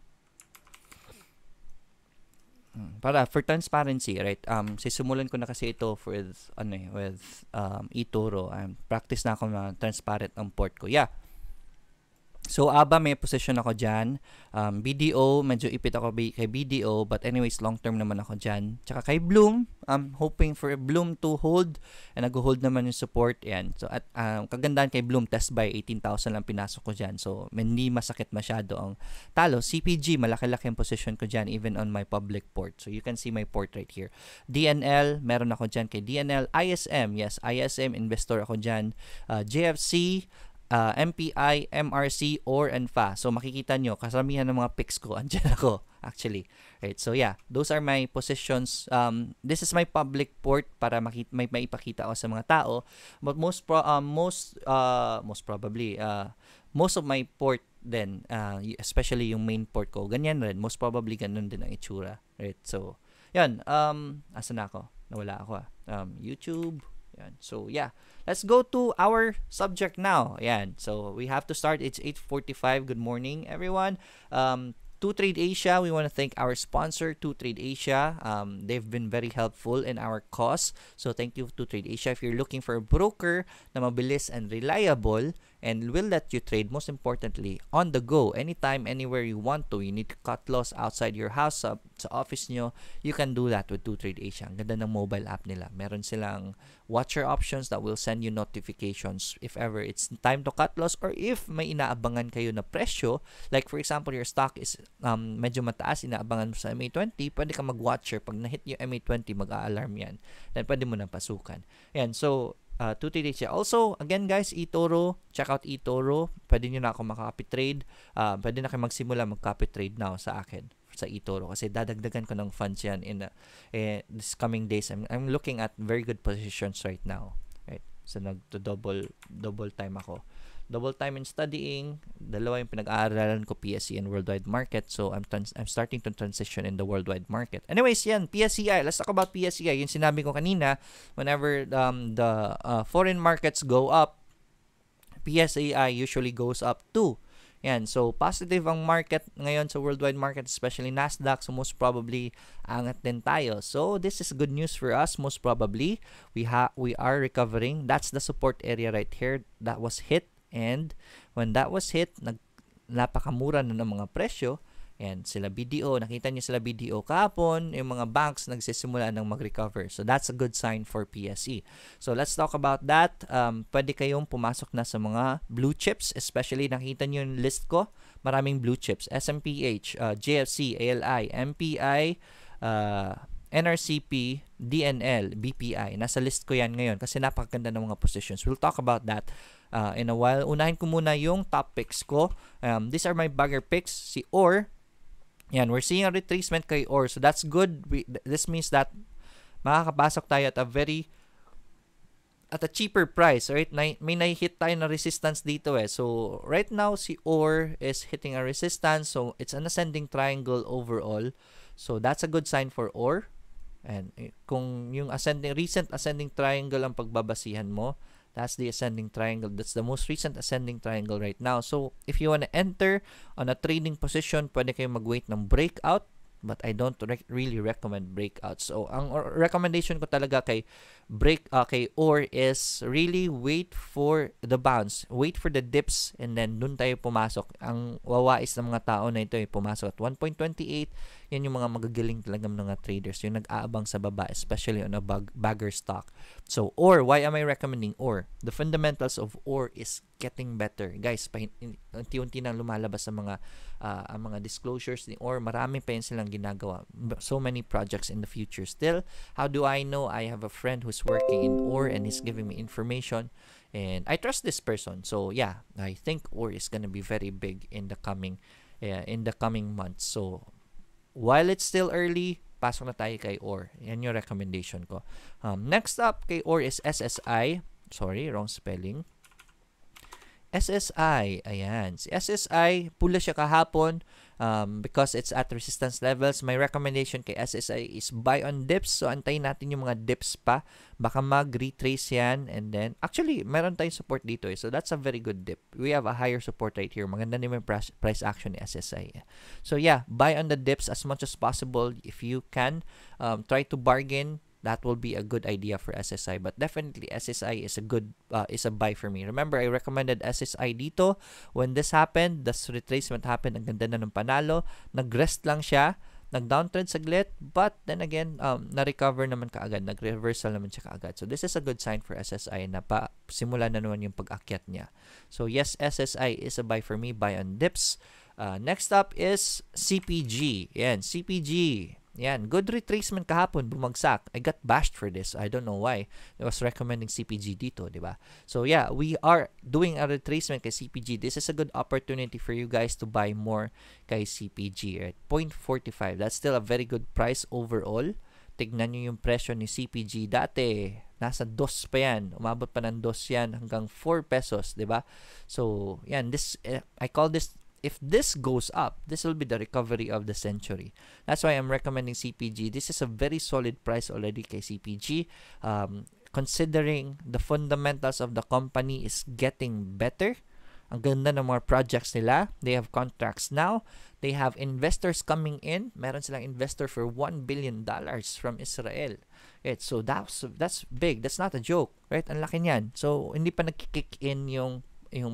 Para for transparency, right? Sisimulan ko na kasi ito with eToro. Practice na ako na transparent ang port ko. Yeah. So, ABA, may position ako dyan. BDO, medyo ipit ako kay BDO. But anyways, long-term naman ako dyan. Tsaka kay Bloom, I'm hoping for Bloom to hold. And nag-hold naman yung support. Yan. So, at kagandaan kay Bloom, test by 18,000 lang pinasok ko dyan. So, hindi masakit masyado ang talo. CPG, malaki-laki ang position ko dyan even on my public port. So, you can see my port right here. DNL, meron ako dyan kay DNL. ISM, yes, ISM, investor ako dyan. JFC, MPI, MRC, OR, and FA. So, makikita nyo, kasamihan ng mga picks ko, andyan ako, actually. Right, so yeah, those are my positions. This is my public port para may maipakita ako sa mga tao. But most probably, most of my port then, especially yung main port ko, ganyan rin. Most probably, ganun din ang itsura. Right, so, yan. Asan na ako? Nawala ako. YouTube. Yan. So, yeah. Let's go to our subject now. Yan. So, we have to start. It's 8:45. Good morning, everyone. Trade Asia, we want to thank our sponsor, Trade Asia. They've been very helpful in our cause. So, thank you to Trade Asia. If you're looking for a broker na mabilis and reliable and will let you trade, most importantly, on the go, anytime, anywhere you want to. You need to cut loss outside your house, sa office nyo, you can do that with Trade Asia. Ang ganda ng mobile app nila. Meron silang watcher options that will send you notifications if ever it's time to cut loss or if may inaabangan kayo na presyo. Like for example, your stock is medyo mataas, inaabangan mo sa MA20, pwede ka mag-watcher. Pag na-hit yung MA20, mag-a-alarm yan. Then pwede mo na pasukan. Yan, so, Trade Asia. Also, again guys, eToro, check out eToro. Pwede nyo na ako maka-copy trade. Pwede na kayo magsimula mag-copy trade now sa akin sa eToro kasi dadagdagan ko ng funds yan in this coming days. I'm looking at very good positions right now. Right? So, double time ako. Double time in studying. Dalawa yung pinag-aaralan ko, PSE and worldwide market. So, I'm starting to transition in the worldwide market. Anyways, yan, PSEi. Let's talk about PSEi. Yung sinabi ko kanina, whenever the foreign markets go up, PSEi usually goes up too. Yan. So, positive ang market ngayon sa worldwide market, especially Nasdaq. So, most probably, angat din tayo. So, this is good news for us. Most probably, we are recovering. That's the support area right here that was hit. And when that was hit, napakamura na ng mga presyo. And sila BDO, nakita niyo sila BDO kahapon, yung mga banks nagsisimula ng mag-recover. So that's a good sign for PSE. So let's talk about that. Pwede kayong pumasok na sa mga blue chips, especially nakita niyo yung list ko, maraming blue chips. SMPH, JFC, ALI, MPI, NRCP, DNL, BPI. Nasa list ko yan ngayon kasi napakaganda ng mga positions. We'll talk about that in a while. Unahin ko muna yung top picks ko. These are my bagger picks. Si OR, yan, we're seeing a retracement kay OR. So that's good. This means that makakapasok tayo at a cheaper price, right? May na-hit tayo na resistance dito eh. So right now si OR is hitting a resistance. So it's an ascending triangle overall. So that's a good sign for OR. And kung yung recent ascending triangle ang pagbabasihan mo, that's the ascending triangle. That's the most recent ascending triangle right now. So, if you want to enter on a trading position, pwede kayo mag-wait ng breakout. But I don't really recommend breakouts. So, ang recommendation ko talaga kay OR is really wait for the bounce. Wait for the dips and then dun tayo pumasok. Ang wawais ng mga tao na ito ay pumasok at 1.28. Yan yung mga magagaling talaga mga traders. Yung nag-aabang sa baba, especially on a bagger stock. So, OR, why am I recommending OR? The fundamentals of OR is getting better. Guys, unti-unti nang lumalabas ang mga disclosures ni OR. Marami pa yun silang ginagawa. So many projects in the future still. How do I know? I have a friend who's working in OR and he's giving me information. And I trust this person. So, yeah, I think OR is gonna be very big in the coming months. So, while it's still early, pasok na tayo kay OR. Yan yung recommendation ko. Next up kay OR is SSI. Sorry, wrong spelling. SSI, ayan. Si SSI, pula siya kahapon because it's at resistance levels. My recommendation kay SSI is buy on dips. So, antayin natin yung mga dips pa. Baka mag-retrace yan. And then, actually, meron tayong support dito. So, that's a very good dip. We have a higher support right here. Maganda naman yung price action ni SSI. So, yeah, buy on the dips as much as possible. If you can, try to bargain. That will be a good idea for SSI. But definitely, SSI is a buy for me. Remember, I recommended SSI dito. When this happened, the retracement happened. Ang ganda na ng panalo. Nag-rest lang siya. Nag-downtrend saglit. But then again, na-recover naman kaagad. Nag-reversal naman siya kaagad. So, this is a good sign for SSI na simula na naman yung pag-akyat niya. So, yes, SSI is a buy for me. Buy on dips. Next up is CPG. Yan, CPG. Yan, good retracement kahapon, bumagsak. I got bashed for this. I don't know why. I was recommending CPG dito, di ba? So yeah, we are doing a retracement kay CPG. This is a good opportunity for you guys to buy more kay CPG at 0.45. That's still a very good price overall. Tignan nyo yung presyo ni CPG. Dati, nasa 2 pa yan. Umabot pa ng 2 yan hanggang 4 pesos, di ba? So, yan, I call this, if this goes up, this will be the recovery of the century. That's why I'm recommending CPG. This is a very solid price already kay CPG. Considering the fundamentals of the company is getting better. Ang ganda ng mga projects nila. They have contracts now. They have investors coming in. Meron silang investor for $1 billion from Israel. So that's big. That's not a joke, right? Ang laki niyan. So hindi pa nagkikick in yung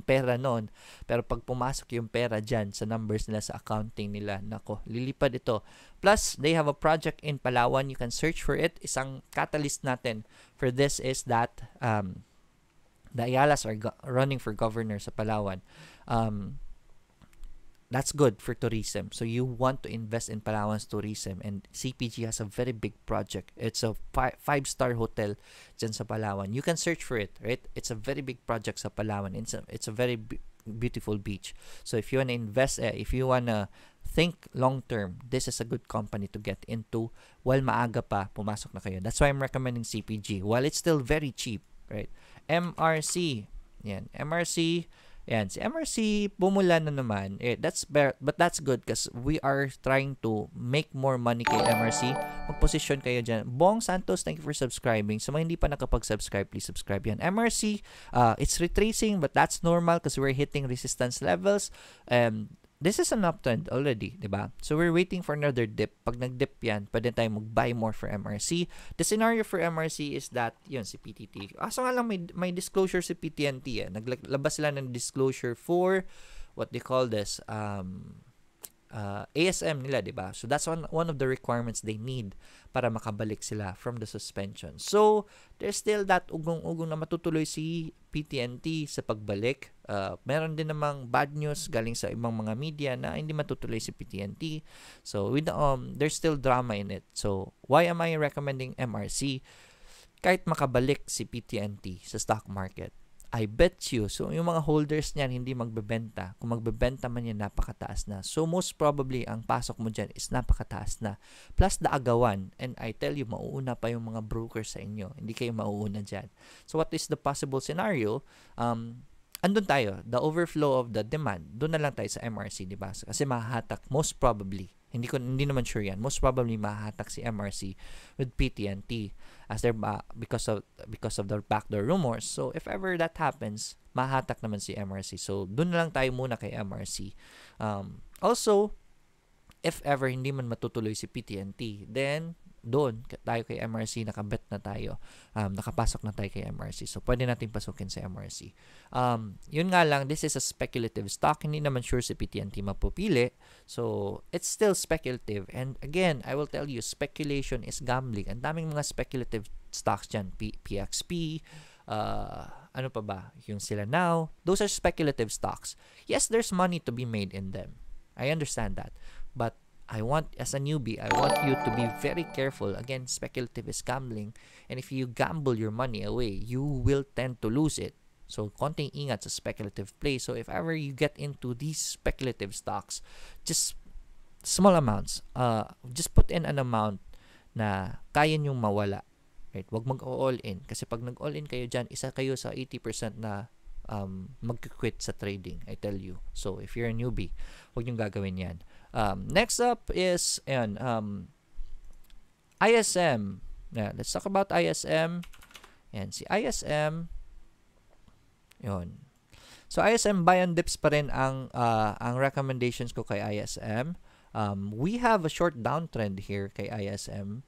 pera noon. Pero pag pumasok yung pera dyan sa numbers nila, sa accounting nila, nako, lilipad ito. Plus, they have a project in Palawan. You can search for it. Isang catalyst natin for this is that the Ayalas are running for governor sa Palawan. That's good for tourism. So you want to invest in Palawan's tourism, and CPG has a very big project. It's a 5-star hotel dyan sa Palawan. You can search for it, right? It's a very big project sa Palawan. It's a very beautiful beach. So if you want to invest, if you want to think long term, this is a good company to get into while maaga pa, pumasok na kayo. That's why I'm recommending CPG while it's still very cheap, right? MRC. Yan, MRC. Yan, si MRC bumula na naman. But that's good because we are trying to make more money kay MRC. Mag-position kayo dyan. Bong Santos, thank you for subscribing. So, mga hindi pa nakapag-subscribe, please subscribe yan. MRC, it's retracing but that's normal because we're hitting resistance levels. This is an uptrend already, diba? So, we're waiting for another dip. Pag nag-dip yan, pwede tayo mag-buy more for MRC. The scenario for MRC is that, yun, si PTT. So nga lang may disclosure si PTNT. Naglabas sila ng disclosure for what they call this, ASM nila, diba? So that's one of the requirements they need para makabalik sila from the suspension. So there's still that ugong-ugong na matutuloy si PTNT sa pagbalik. Meron din namang bad news galing sa ibang mga media na hindi matutuloy si PTNT. So with there's still drama in it. So why am I recommending MRC? Kahit makabalik si PTNT sa stock market, I bet you, so yung mga holders niyan hindi magbebenta. Kung magbebenta man yan, napakataas na. So most probably, ang pasok mo dyan is napakataas na. Plus the agawan, and I tell you, mauuna pa yung mga brokers sa inyo. Hindi kayo mauuna dyan. So what is the possible scenario? Andun tayo, the overflow of the demand, doon na lang tayo sa MRC, di ba? Kasi mahahatak, most probably, hindi naman sure yan, most probably mahahatak si MRC with PTNT as their because of the backdoor rumors. So if ever that happens, mahahatak naman si MRC. So doon na lang tayo muna kay MRC. Also, if ever hindi man matutuloy si PTNT, then doon tayo kay MRC, nakabet na tayo, nakapasok na tayo kay MRC. So, pwede natin pasukin sa MRC. Yun nga lang, this is a speculative stock. Hindi naman sure si PTNT mapupili. So, it's still speculative. And again, I will tell you, speculation is gambling. Ang daming mga speculative stocks dyan. PXP, ano pa ba? Yung sila now. Those are speculative stocks. Yes, there's money to be made in them. I understand that. But as a newbie, I want you to be very careful. Again, speculative is gambling. And if you gamble your money away, you will tend to lose it. So, konting ingat sa speculative play. So, if ever you get into these speculative stocks, just small amounts. Just put in an amount na kaya nyong mawala. Right? Huwag mag-all in. Kasi pag nag-all in kayo dyan, isa kayo sa 80% na mag-quit sa trading, I tell you. So, if you're a newbie, huwag nyong gagawin yan. Next up is ISM. Yeah, let's talk about ISM. And si ISM, yun. So, ISM buy and dips pa rin ang recommendations ko kay ISM. We have a short downtrend here kay ISM.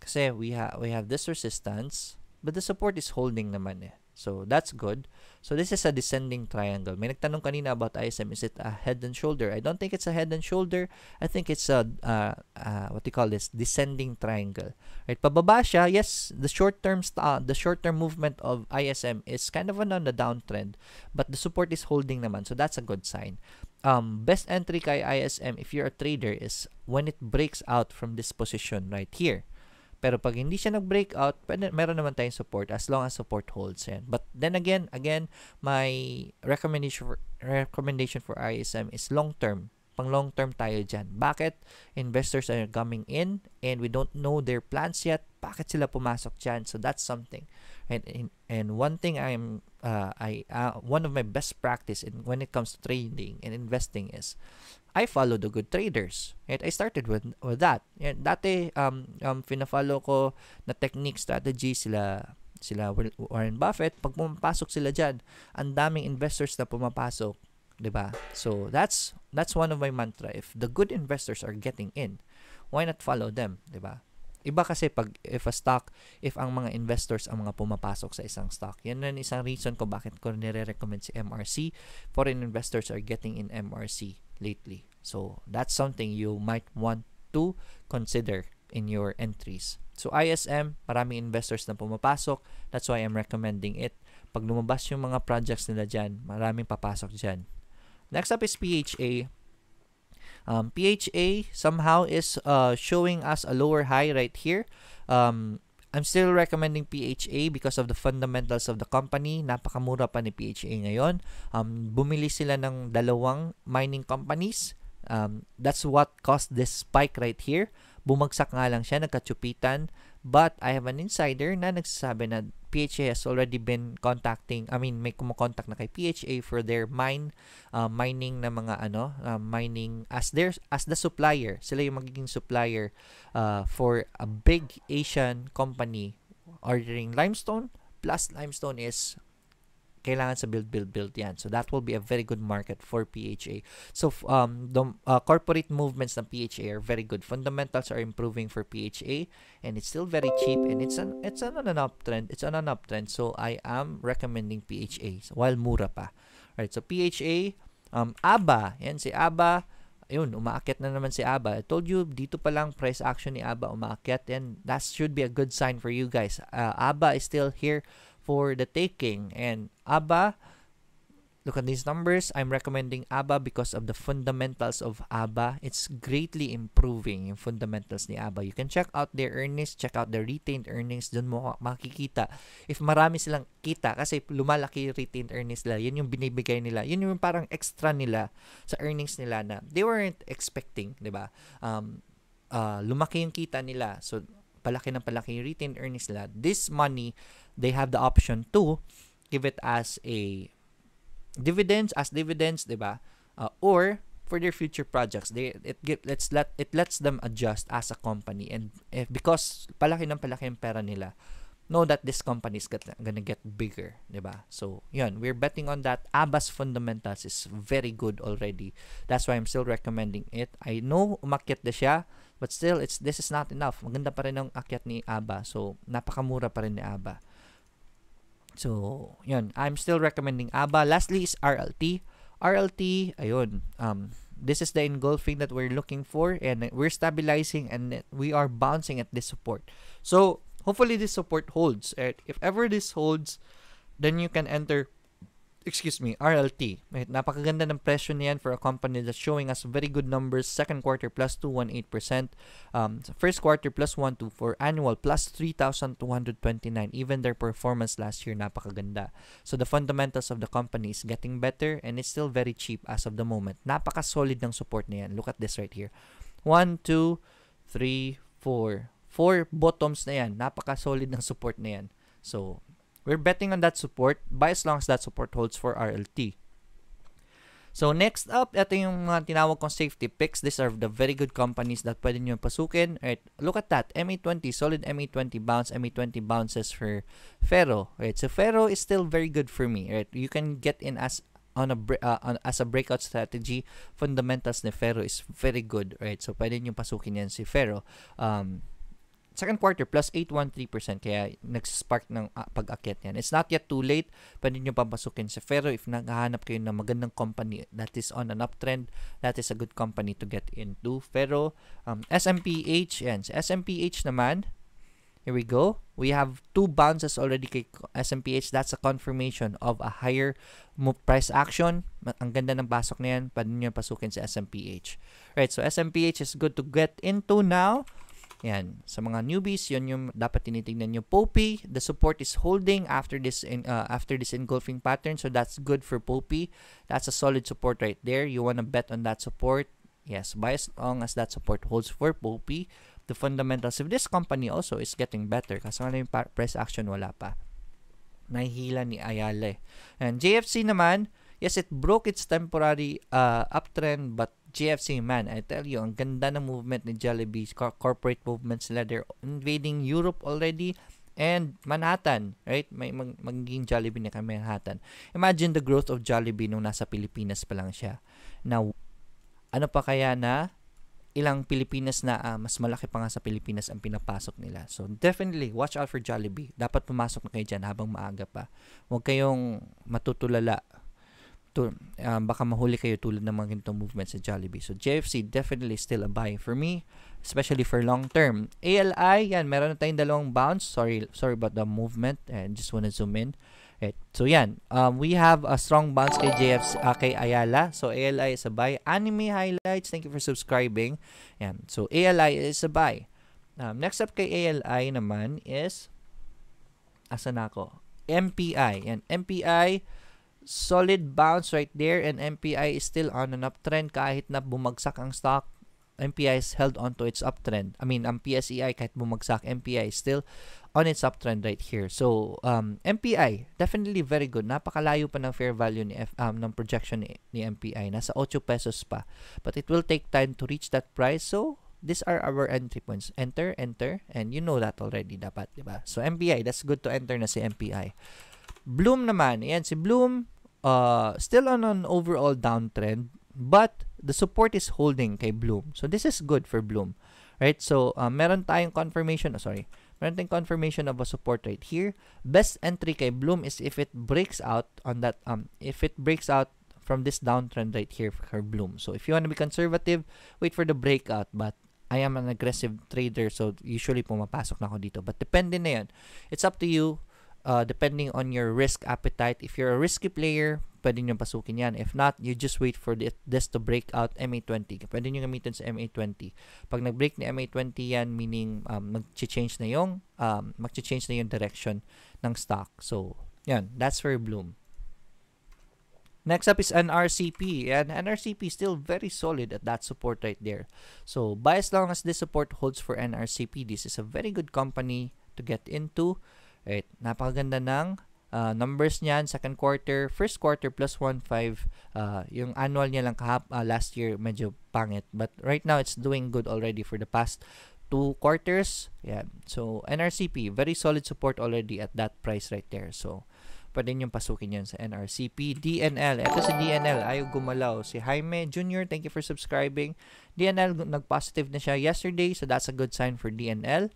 Kasi we have this resistance, but the support is holding naman eh. So, that's good. So, this is a descending triangle. May nagtanong kanina about ISM. Is it a head and shoulder? I don't think it's a head and shoulder. I think it's a, what do you call this? Descending triangle. Right? Pababa siya. Yes, the short-term movement of ISM is kind of on the downtrend. But the support is holding naman. So, that's a good sign. Best entry kay ISM if you're a trader is when it breaks out from this position right here. Pero pag hindi siya nag-breakout, meron naman tayong support as long as support holds. Yan. But then again, my recommendation for ISM is long-term. Pang long-term tayo dyan. Bakit? Investors are coming in and we don't know their plans yet. Bakit sila pumasok dyan? So that's something. And one thing one of my best practice when it comes to trading and investing is I follow the good traders. And I started with that. And dati, pinafollow ko na technique, strategy, sila Warren Buffett. Pag pumapasok sila dyan, ang daming investors na pumapasok. Diba? So, that's one of my mantra. If the good investors are getting in, why not follow them? Diba? Iba kasi if ang mga investors ang mga pumapasok sa isang stock. Yan na isang reason ko bakit ko nire-recommend si MRC. Foreign investors are getting in MRC lately. So, that's something you might want to consider in your entries. So, ISM, maraming investors na pumapasok. That's why I'm recommending it. Pag lumabas yung mga projects nila dyan, maraming papasok dyan. Next up is PHA. PHA somehow is showing us a lower high right here. I'm still recommending PHA because of the fundamentals of the company. Napakamura pa ni PHA ngayon. Bumili sila ng dalawang mining companies. That's what caused this spike right here. Bumagsak nga lang siya, nagkatsupitan. But I have an insider na nagsasabi na PHA has already been may kumukontak na kay PHA for their mining na mga mining as the supplier. Sila yung magiging supplier for a big Asian company ordering limestone. Plus limestone is kailangan sa build yan. So that will be a very good market for PHA. So the corporate movements ng PHA are very good. Fundamentals are improving for PHA and it's still very cheap and it's on an uptrend. It's on an uptrend. So I am recommending PHA while mura pa. Alright, so PHA ABA, yan si ABA. Ayun, umaakyat na naman si ABA. I told you, dito pa lang price action ni ABA umaakyat, and that should be a good sign for you guys. ABA is still here for the taking, and ABA, look at these numbers. I'm recommending ABA because of the fundamentals of ABA. It's greatly improving yung fundamentals ni ABA. You can check out their earnings, check out their retained earnings. Doon mo makikita if marami silang kita kasi lumalaki retained earnings nila. Yan yung binibigay nila. Yun yung parang extra nila sa earnings nila na they weren't expecting, di ba? Lumaki yung kita nila. So, palaki ng palaki yung retained earnings nila. This money, they have the option to give it as a dividends, diba? Or for their future projects, it lets them adjust as a company, and because palaki yung pera nila, know that this company is gonna get bigger, diba? So yun, we're betting on that. ABA's fundamentals is very good already. That's why I'm still recommending it. I know umakyat na siya, but still this is not enough. Maganda pa rin ang akyat ni ABA, so napakamura pa rin ni ABA. So, yun. I'm still recommending ABA. Lastly is RLT. RLT, ayun. This is the engulfing that we're looking for, and we're stabilizing, and we are bouncing at this support. So, hopefully this support holds. If ever this holds, then you can enter, RLT. Right? Napakaganda ng presyo niyan for a company that's showing us very good numbers. Second quarter plus 218%. First quarter plus 124. Annual plus 3,229. Even their performance last year napakaganda. So the fundamentals of the company is getting better, and it's still very cheap as of the moment. Napaka-solid ng support na yan. Look at this right here. 1, 2, 3, 4. 4 bottoms na yan. Napaka-solid ng support na yan. So, we're betting on that support. Buy as long as that support holds for RLT. So, next up, ito yung mga tinawag kong safety picks. These are the very good companies that pwede nyo pasukin. Right? Look at that. MA20, solid MA20 bounce. MA20 bounces for Ferro. Right? So, Ferro is still very good for me. Right? You can get in as a breakout strategy. Fundamentals ni Ferro is very good. Right? So, pwede nyo pasukin yan si Ferro. Second quarter, plus 813%. Kaya, nagsaspark ng pag-akyat yan. It's not yet too late. Pwede nyo papasukin sa Ferro. If naghahanap kayo ng magandang company that is on an uptrend, that is a good company to get into. Ferro, SMPH, yan. Sa SMPH naman, here we go. We have 2 bounces already kay SMPH. That's a confirmation of a higher price action. Ang ganda ng pasok na yan. Pwede nyo pasukin sa SMPH. Right, so SMPH is good to get into now. Yan. Sa mga newbies, yun yung dapat tinitingnan nyo. Popey, the support is holding after this engulfing pattern. So, that's good for Popey. That's a solid support right there. You wanna bet on that support. Yes, buy as long as that support holds for Popey. The fundamentals of this company also is getting better. Kasi wala yung price action, wala pa. Nahihila ni Ayala. And JFC naman, yes, it broke its temporary uptrend, but GFC, man, I tell you, ang ganda ng movement ni Jollibee, corporate movements nila. They're invading Europe already and Manhattan, right? May magiging Jollibee na kay Manhattan. Imagine the growth of Jollibee nung nasa Pilipinas pa lang siya. Now, ano pa kaya na ilang Pilipinas na mas malaki pa nga sa Pilipinas ang pinapasok nila. So, definitely, watch out for Jollibee. Dapat pumasok na kayo dyan habang maaga pa. Huwag kayong matutulala. Baka mahuli kayo tulad ng mga ganitong movements sa Jollibee. So, JFC definitely still a buy for me, especially for long term. ALI, yan, meron na tayong dalawang bounce. Sorry about the movement. And just wanna zoom in. Right. So, yan. We have a strong bounce kay JFC, kay Ayala. So, ALI is a buy. Anime highlights, thank you for subscribing. Yan. So, ALI is a buy. Next up kay ALI naman is, asan ako? MPI. Yan. MPI, solid bounce right there, and MPI is still on an uptrend kahit na bumagsak ang stock. MPI is held on to its uptrend. I mean, ang PSEi kahit bumagsak, MPI is still on its uptrend right here. So, MPI, definitely very good. Napakalayo pa ng fair value ng projection ni MPI. Nasa 8 pesos pa. But it will take time to reach that price. So, these are our entry points. Enter, and you know that already dapat, diba? So, MPI, that's good to enter na si MPI. Bloom naman, ayan, si Bloom, still on an overall downtrend, but the support is holding kay Bloom. So, this is good for Bloom. Right? So, meron tayong confirmation, meron tayong confirmation of a support right here. Best entry kay Bloom is if it breaks out on that, if it breaks out from this downtrend right here for Bloom. So if you want to be conservative, wait for the breakout. But I am an aggressive trader, so usually pumapasok na ako dito. But depende na yan. It's up to you, depending on your risk appetite. If you're a risky player, pwede nyo pasukin yan. If not, you just wait for this to break out MA20. Pwede nyo gamitin sa MA20. Pag nag-break ni MA20 yan, meaning mag-change na yung direction ng stock. So, yan. That's for Bloom. Next up is NRCP, and NRCP is still very solid at that support right there. So, by as long as this support holds for NRCP, this is a very good company to get into. Right, napakaganda ng numbers niyan, second quarter, first quarter plus 1.5. Yung annual niya lang last year medyo pangit, but right now it's doing good already for the past 2 quarters. Yeah, so NRCP, very solid support already at that price right there. So, pwede nyo pasukin yan sa NRCP. DNL. Ito si DNL. Ayaw gumalaw. Si Jaime Jr., thank you for subscribing. DNL, nag-positive na siya yesterday. So, that's a good sign for DNL.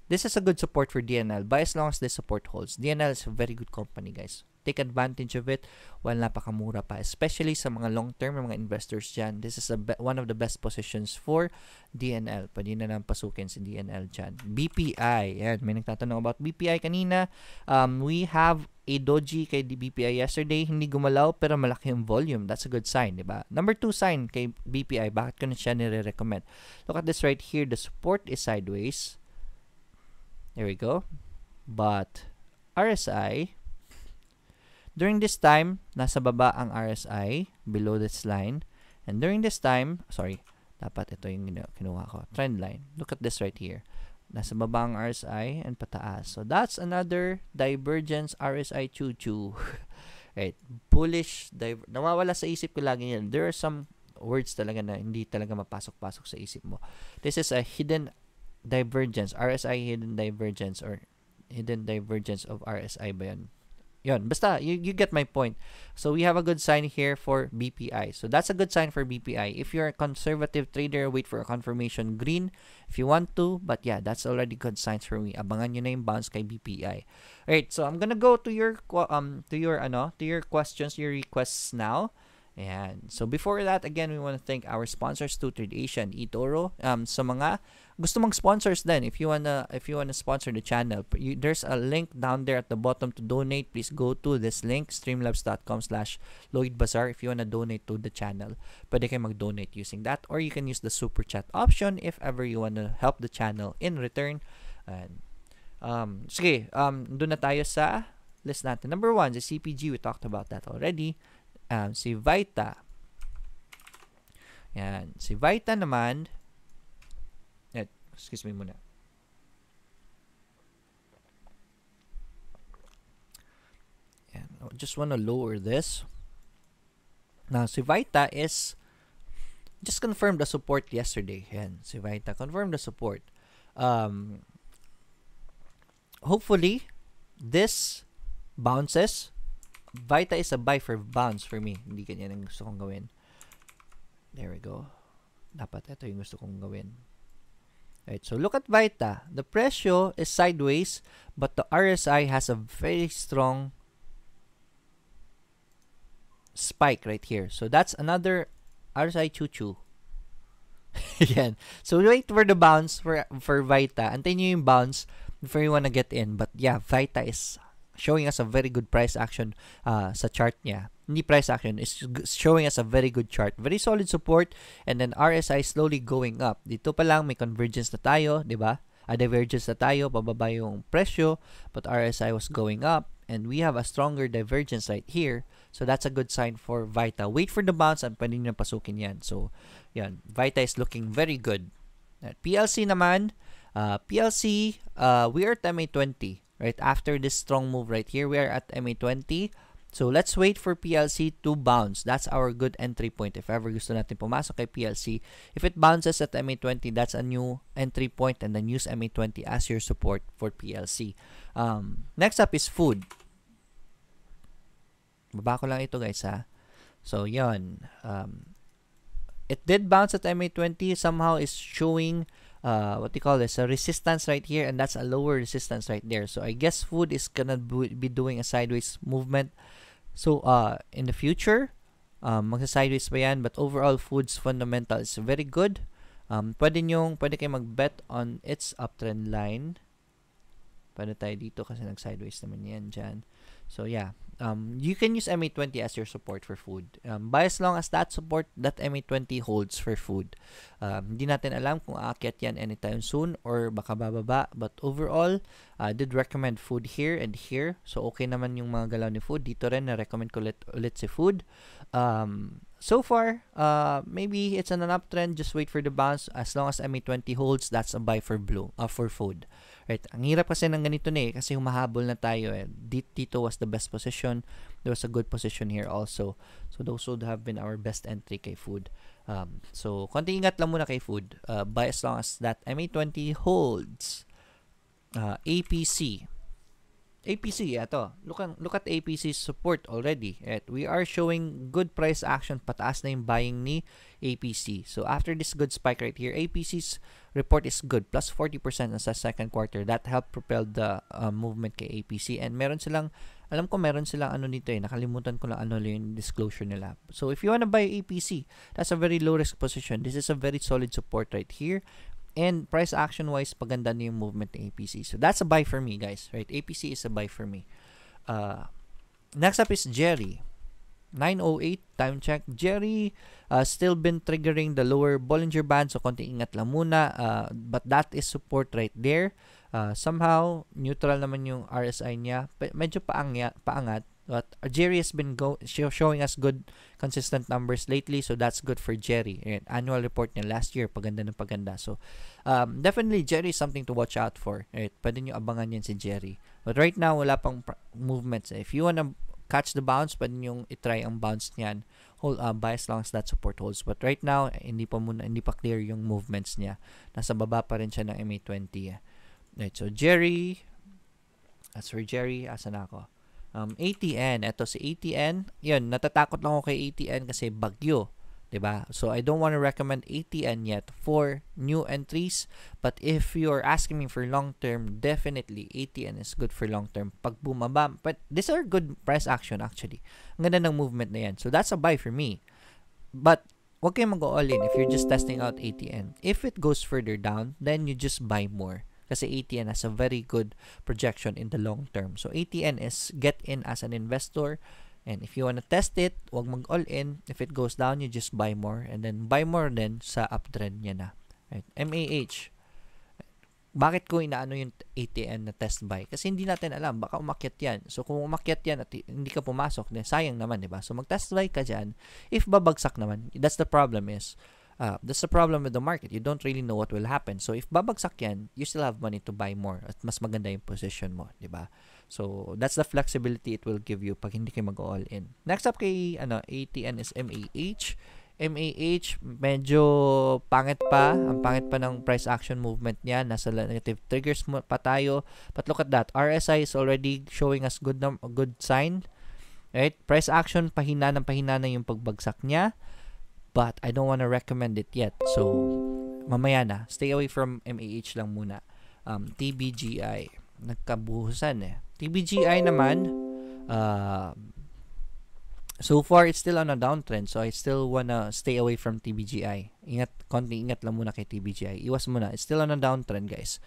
This is a good support for DNL. By as long as this support holds. DNL is a very good company, guys. Take advantage of it while napakamura pa. Especially sa mga long-term, mga investors dyan. This is one of the best positions for DNL. Pwede na lang pasukin si DNL dyan. BPI. Yan, may nagtatanong about BPI kanina. We have a doji kay BPI yesterday. Hindi gumalaw pero malaki yung volume. That's a good sign, diba? Number 2 sign kay BPI. Bakit ko na siya nire-recommend? Look at this right here. The support is sideways. There we go. But RSI, during this time, nasa baba ang RSI, below this line. And during this time, sorry, dapat ito yung kinuha ko, trend line. Look at this right here. Nasa baba ang RSI and pataas. So, that's another divergence RSI choo-choo. Right, bullish, nawawala sa isip ko lagi yan. There are some words talaga na hindi talaga mapasok-pasok sa isip mo. This is a hidden divergence, RSI hidden divergence or hidden divergence of RSI ba yan? Yun, basta, you get my point. So, we have a good sign here for BPI. So, that's a good sign for BPI. If you're a conservative trader, wait for a confirmation green if you want to. But yeah, that's already good signs for me. Abangan nyo na yung bounce kay BPI. Alright, so I'm gonna go to your questions, your requests now. Ayan. So, before that, again, we want to thank our sponsors, Trade Asia and eToro. Sa mga gusto mong sponsors din, if you wanna sponsor the channel, there's a link down there at the bottom to donate. Please go to this link, streamlabs.com/LloydBazaar if you wanna donate to the channel. Pwede kayo mag-donate using that, or you can use the super chat option if ever you wanna help the channel in return. And sige, doon na tayo sa list natin. Number 1, the CPG, we talked about that already. Si Vita. Yan. Si Vita naman, excuse me muna. Yan. I just want to lower this. Now, si Vita is just confirmed the support yesterday. Yan. Si Vita confirmed the support. Hopefully, this bounces. Vita is a buy for bounce for me. Hindi ganyan ang gusto kong gawin. There we go. Dapat ito yung gusto kong gawin. Right, so look at Vita. The presyo is sideways, but the RSI has a very strong spike right here. So that's another RSI choo-choo. Yan. So wait for the bounce for Vita. Antayin nyo yung bounce before you wanna get in. But yeah, Vita is showing us a very good price action sa chart niya. Hindi price action, is showing us a very good chart. Very solid support, and then RSI slowly going up. Dito pa lang may convergence na tayo, di ba? Divergence na tayo, pababa yung presyo, but RSI was going up, and we have a stronger divergence right here. So that's a good sign for Vita. Wait for the bounce, and pwede nyo pasukin yan. So, yan. Vita is looking very good. At PLC naman, PLC, we are at MA20. Right after this strong move right here, we are at MA20. So let's wait for PLC to bounce. That's our good entry point if ever gusto natin pumasok kay PLC. If it bounces at MA20, that's a new entry point, and then use MA20 as your support for PLC. Next up is food. Baba ko lang ito, guys, ha. So yon. It did bounce at MA20. Somehow is showing what you call this, a resistance right here, and that's a lower resistance right there. So I guess food is gonna be doing a sideways movement. So, in the future, magsa-sideways pa yan, but overall, food's fundamental is very good. Pwede kayo mag-bet on its uptrend line. Pwede tayo dito kasi nag-sideways naman yan dyan. So, yeah. You can use MA20 as your support for food. By as long as that MA20 holds for food. Hindi natin alam kung aakyat yan anytime soon or baka bababa. But overall, I did recommend food here and here. So, okay naman yung mga galaw ni food. Dito rin, na-recommend ko ulit si food. So far, maybe it's an uptrend. Just wait for the bounce. As long as MA20 holds, that's a buy for for food. Right? Ang hirap kasi ng ganito kasi humahabol na tayo. Dito was the best position. There was a good position here also. So those would have been our best entry kay food. So konting ingat lang muna kay food. Buy as long as that MA20 holds. APC. Ito. Look at APC's support already. Right? We are showing good price action. Pataas na yung buying ni APC. So after this good spike right here, APC's report is good. Plus 40% sa second quarter. That helped propel the movement kay APC. And meron silang nito nakalimutan ko lang yung disclosure nila. So if you wanna buy APC, that's a very low risk position. This is a very solid support right here. And price action wise, paganda na yung movement ng APC. So that's a buy for me, guys. Right? APC is a buy for me. Next up is Jerry. 908 time check. Jerry still been triggering the lower Bollinger Band. So konting ingat lang muna. But that is support right there. Somehow neutral naman yung RSI niya. Medyo paangat. But Jerry has been showing us good consistent numbers lately, so that's good for Jerry. Annual report niya last year, paganda ng paganda. So definitely Jerry is something to watch out for. Right? Pwede nyo abangan yan si Jerry. But right now, wala pang movements. If you wanna catch the bounce, pwede nyo itry ang bounce niyan. Buy as long as that support holds. But right now, hindi pa clear yung movements niya. Nasa baba pa rin siya ng MA20. Right, so Jerry, as for Jerry, asan ako? ATN, eto si ATN, yun, natatakot lang ako kay ATN kasi bagyo, diba? So I don't want to recommend ATN yet for new entries, but if you're asking me for long term, definitely ATN is good for long term. Pag bumaba, but these are good price action actually. Ang ganda ng movement na yan. So that's a buy for me. But wag kayong mag-all in if you're just testing out ATN. If it goes further down, then you just buy more. Kasi ATN has a very good projection in the long term. So ATN is get in as an investor. And if you want to test it, wag mag-all in. If it goes down, you just buy more. And then buy more din sa uptrend niya na. Right? MAH. Bakit ko inaano yung ATN na test buy? Kasi hindi natin alam. Baka umakyat yan. So kung umakyat yan at hindi ka pumasok, sayang naman, diba? So mag-test buy ka dyan. If babagsak naman, that's the problem is, that's the problem with the market. You don't really know what will happen. So if babagsak yan, you still have money to buy more at mas maganda yung position mo, di ba? So that's the flexibility it will give you pag hindi kayo mag-all in. Next up kay ATN is MAH. MAH medyo pangit pa. Ang pangit pa ng price action movement niya. Nasa negative triggers pa tayo. But look at that. RSI is already showing us good sign. Right? Price action pahina na yung pagbagsak niya. But I don't want to recommend it yet. So, mamaya na. Stay away from MAH lang muna. TBGI. Nagkabuhusan TBGI naman, so far, it's still on a downtrend. So, I still wanna stay away from TBGI. Konting ingat lang muna kay TBGI. Iwas muna. It's still on a downtrend, guys.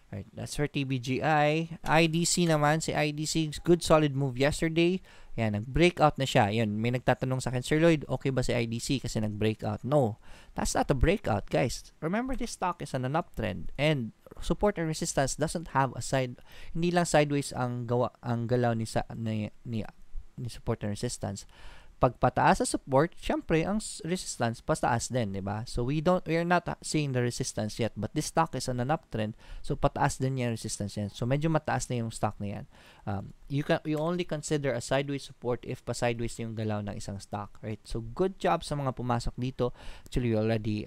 Right, that's for TBGI. IDC naman, si IDC, good solid move yesterday. Yan, nag-breakout na siya. Yan, may nagtatanong sa akin, Sir Lloyd, okay ba si IDC kasi nag-breakout? No, that's not a breakout, guys. Remember, this stock is on an uptrend and support and resistance doesn't have a hindi lang sideways ang galaw ni support and resistance. Pag pataas sa support, syempre ang resistance pataas din, di ba? So we are not seeing the resistance yet, but this stock is on an uptrend, so pataas din yung resistance yan. So medyo mataas na yung stock na yan. You only consider a sideways support if pa sideways yung galaw ng isang stock, right? So good job sa mga pumasok dito. Actually, we already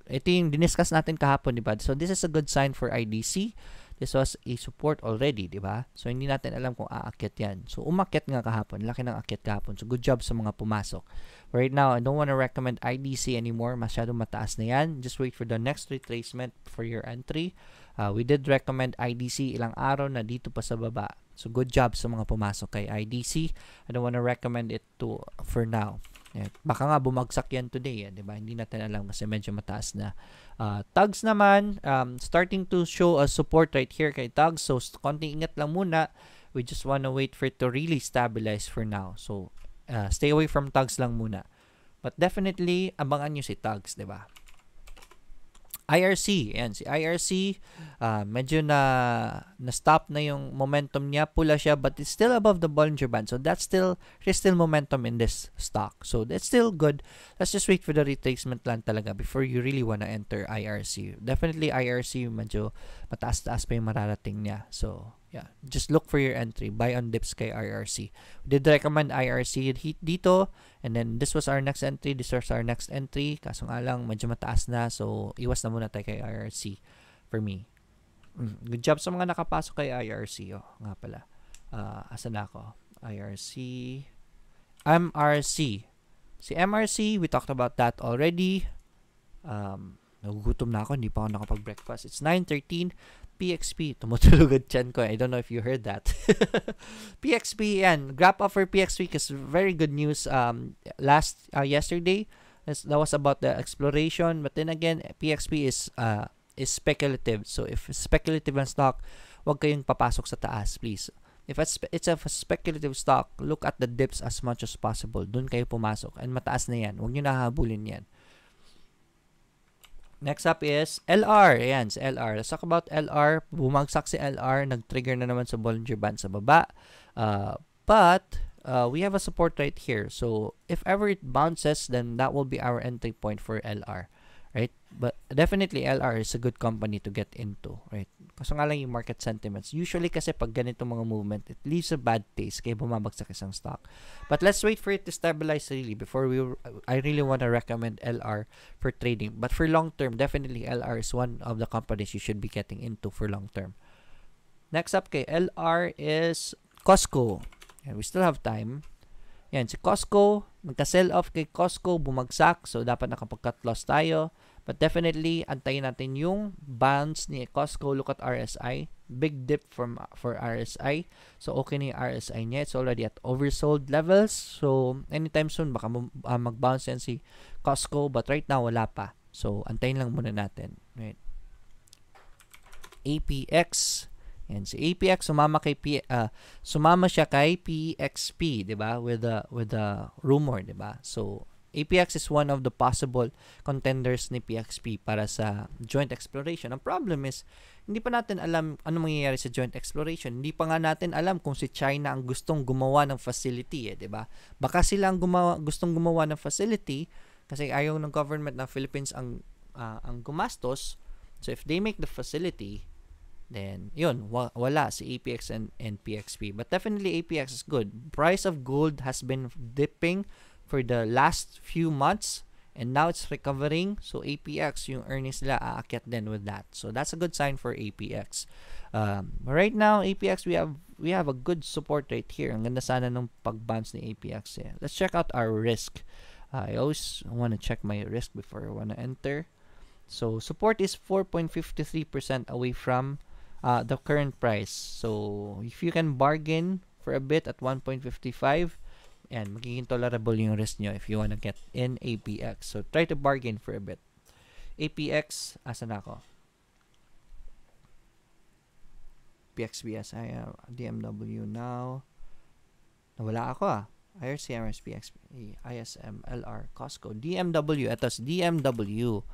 ito yung diniscuss natin kahapon, di ba? So this is a good sign for IDC. This was a support already, di ba? So, hindi natin alam kung aakyat yan. So, umakyat nga kahapon. Laki ng akyat kahapon. So, good job sa mga pumasok. Right now, I don't want to recommend IDC anymore. Masyadong mataas na yan. Just wait for the next retracement for your entry. We did recommend IDC ilang araw na dito pa sa baba. So good job sa mga pumasok kay IDC. I don't wanna recommend it to for now. Yeah. Baka nga bumagsak yan today, di ba? Hindi natin alam kasi medyo mataas na. Tugs naman, starting to show a support right here kay Tugs. So konting ingat lang muna. We just wanna wait for it to really stabilize for now. So stay away from Tugs lang muna. But definitely abangan nyo si Tugs, di ba? IRC, yan, si IRC, medyo na-stop na yung momentum niya, pula siya, but it's still above the Bollinger Band, so there's still momentum in this stock, so that's still good. Let's just wait for the retracement lang talaga before you really wanna enter IRC. Definitely IRC, medyo mataas-taas pa yung mararating niya, so yeah, just look for your entry, buy on dips kay IRC. We did recommend IRC dito, and then this was our next entry, this was our next entry, kaso nga lang medyo mataas na, so iwas na muna tayo kay IRC for me. Good job sa mga nakapasok kay IRC. Nga pala, asan na ako? IRC, MRC. Si MRC, we talked about that already. Nagugutom na ako, hindi pa ako nakapag-breakfast. It's 9:13. PXP, tumutulog ang tiyan ko. I don't know if you heard that. PXP, yan. Grab up for PXP is very good news. Yesterday, that was about the exploration. But then again, PXP is speculative. So if speculative ang stock, wag kayong papasok sa taas, please. If it's a speculative stock, look at the dips as much as possible. Doon kayo pumasok. And mataas na yan. Huwag nyo nahabulin yan. Next up is LR. Ayan, si LR. Let's talk about LR. Bumagsak si LR. Nag-trigger na naman sa Bollinger Band sa baba. But we have a support right here. So, if ever it bounces, then that will be our entry point for LR. Right? But definitely, LR is a good company to get into. Right? Kaso nga lang yung market sentiments. Usually kasi pag ganito mga movement, it leaves a bad taste kaya bumabagsak isang stock. But let's wait for it to stabilize really before I really want to recommend LR for trading. But for long term, definitely LR is one of the companies you should be getting into for long term. Next up kay LR is Costco. And we still have time. Yan, si Costco, nagka-sell off kay Costco, bumagsak. So, dapat nakapag-cut loss tayo. But definitely, antayin natin yung bounce ni Costco. Look at RSI. Big dip for RSI. So, okay na yung RSI niya. It's already at oversold levels. So, anytime soon, baka mag-bounce yan si Costco. But right now, wala pa. So, antayin lang muna natin. Right. APX. Yan, si APX sumama siya kay PXP, 'di ba? With the rumor, 'di ba? So APX is one of the possible contenders ni PXP para sa joint exploration. Ang problem is hindi pa natin alam ano mangyayari sa joint exploration. Hindi pa nga natin alam kung si China ang gustong gumawa ng facility, 'di ba? Baka sila ang gustong gumawa ng facility kasi ayaw ng government ng Philippines ang gumastos. So if they make the facility, then yun, wala si APX and PXP. But definitely APX is good. Price of gold has been dipping for the last few months and now it's recovering. So APX, yung earnings nila aakyat din with that. So that's a good sign for APX. Right now APX, we have a good support right here. Ang ganda sana nung pag-bounce ni APX. Let's check out our risk. I always want to check my risk before I want to enter. So support is 4.53% away from the current price. So if you can bargain for a bit at 1.55, and magiging tolerable yung risk nyo if you wanna get in APX. So try to bargain for a bit. APX, asan ako? PXBS, DMW now. Nawala ako IRC, RSP, ISM, LR, Costco, DMW. Ito si DMW.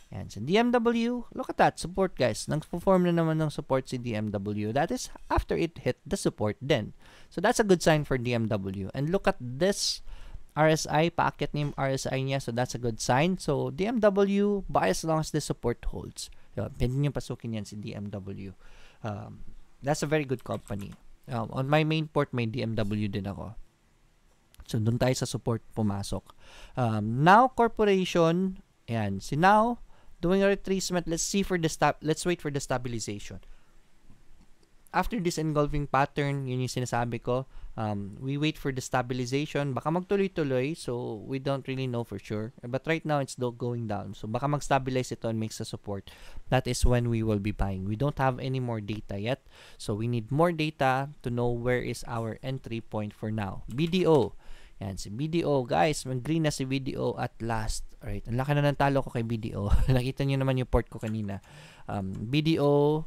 Yan, sa DMW, look at that, support guys. Nag-perform na naman ng support si DMW. That is after it hit the support then. So that's a good sign for DMW. And look at this RSI, paakit niya yung RSI niya. So that's a good sign. So DMW, buy as long as the support holds. So, pwede nyo pasukin yan si DMW. That's a very good company. On my main port, may DMW din ako. So doon tayo sa support pumasok. Now Corporation, ayan, si Now, doing a retracement. Let's wait for the stabilization. after this engulfing pattern, yun yung sinasabi ko, we wait for the stabilization. Baka magtuloy-tuloy, so we don't really know for sure. But right now, it's still going down. So baka mag-stabilize ito and makes a support. That is when we will be buying. We don't have any more data yet. So we need more data to know where is our entry point for now. BDO. Yan, si BDO. Guys, mag-green na si BDO at last. Alright, ang laki na ng talo ko kay BDO. Nakita nyo naman yung port ko kanina. BDO,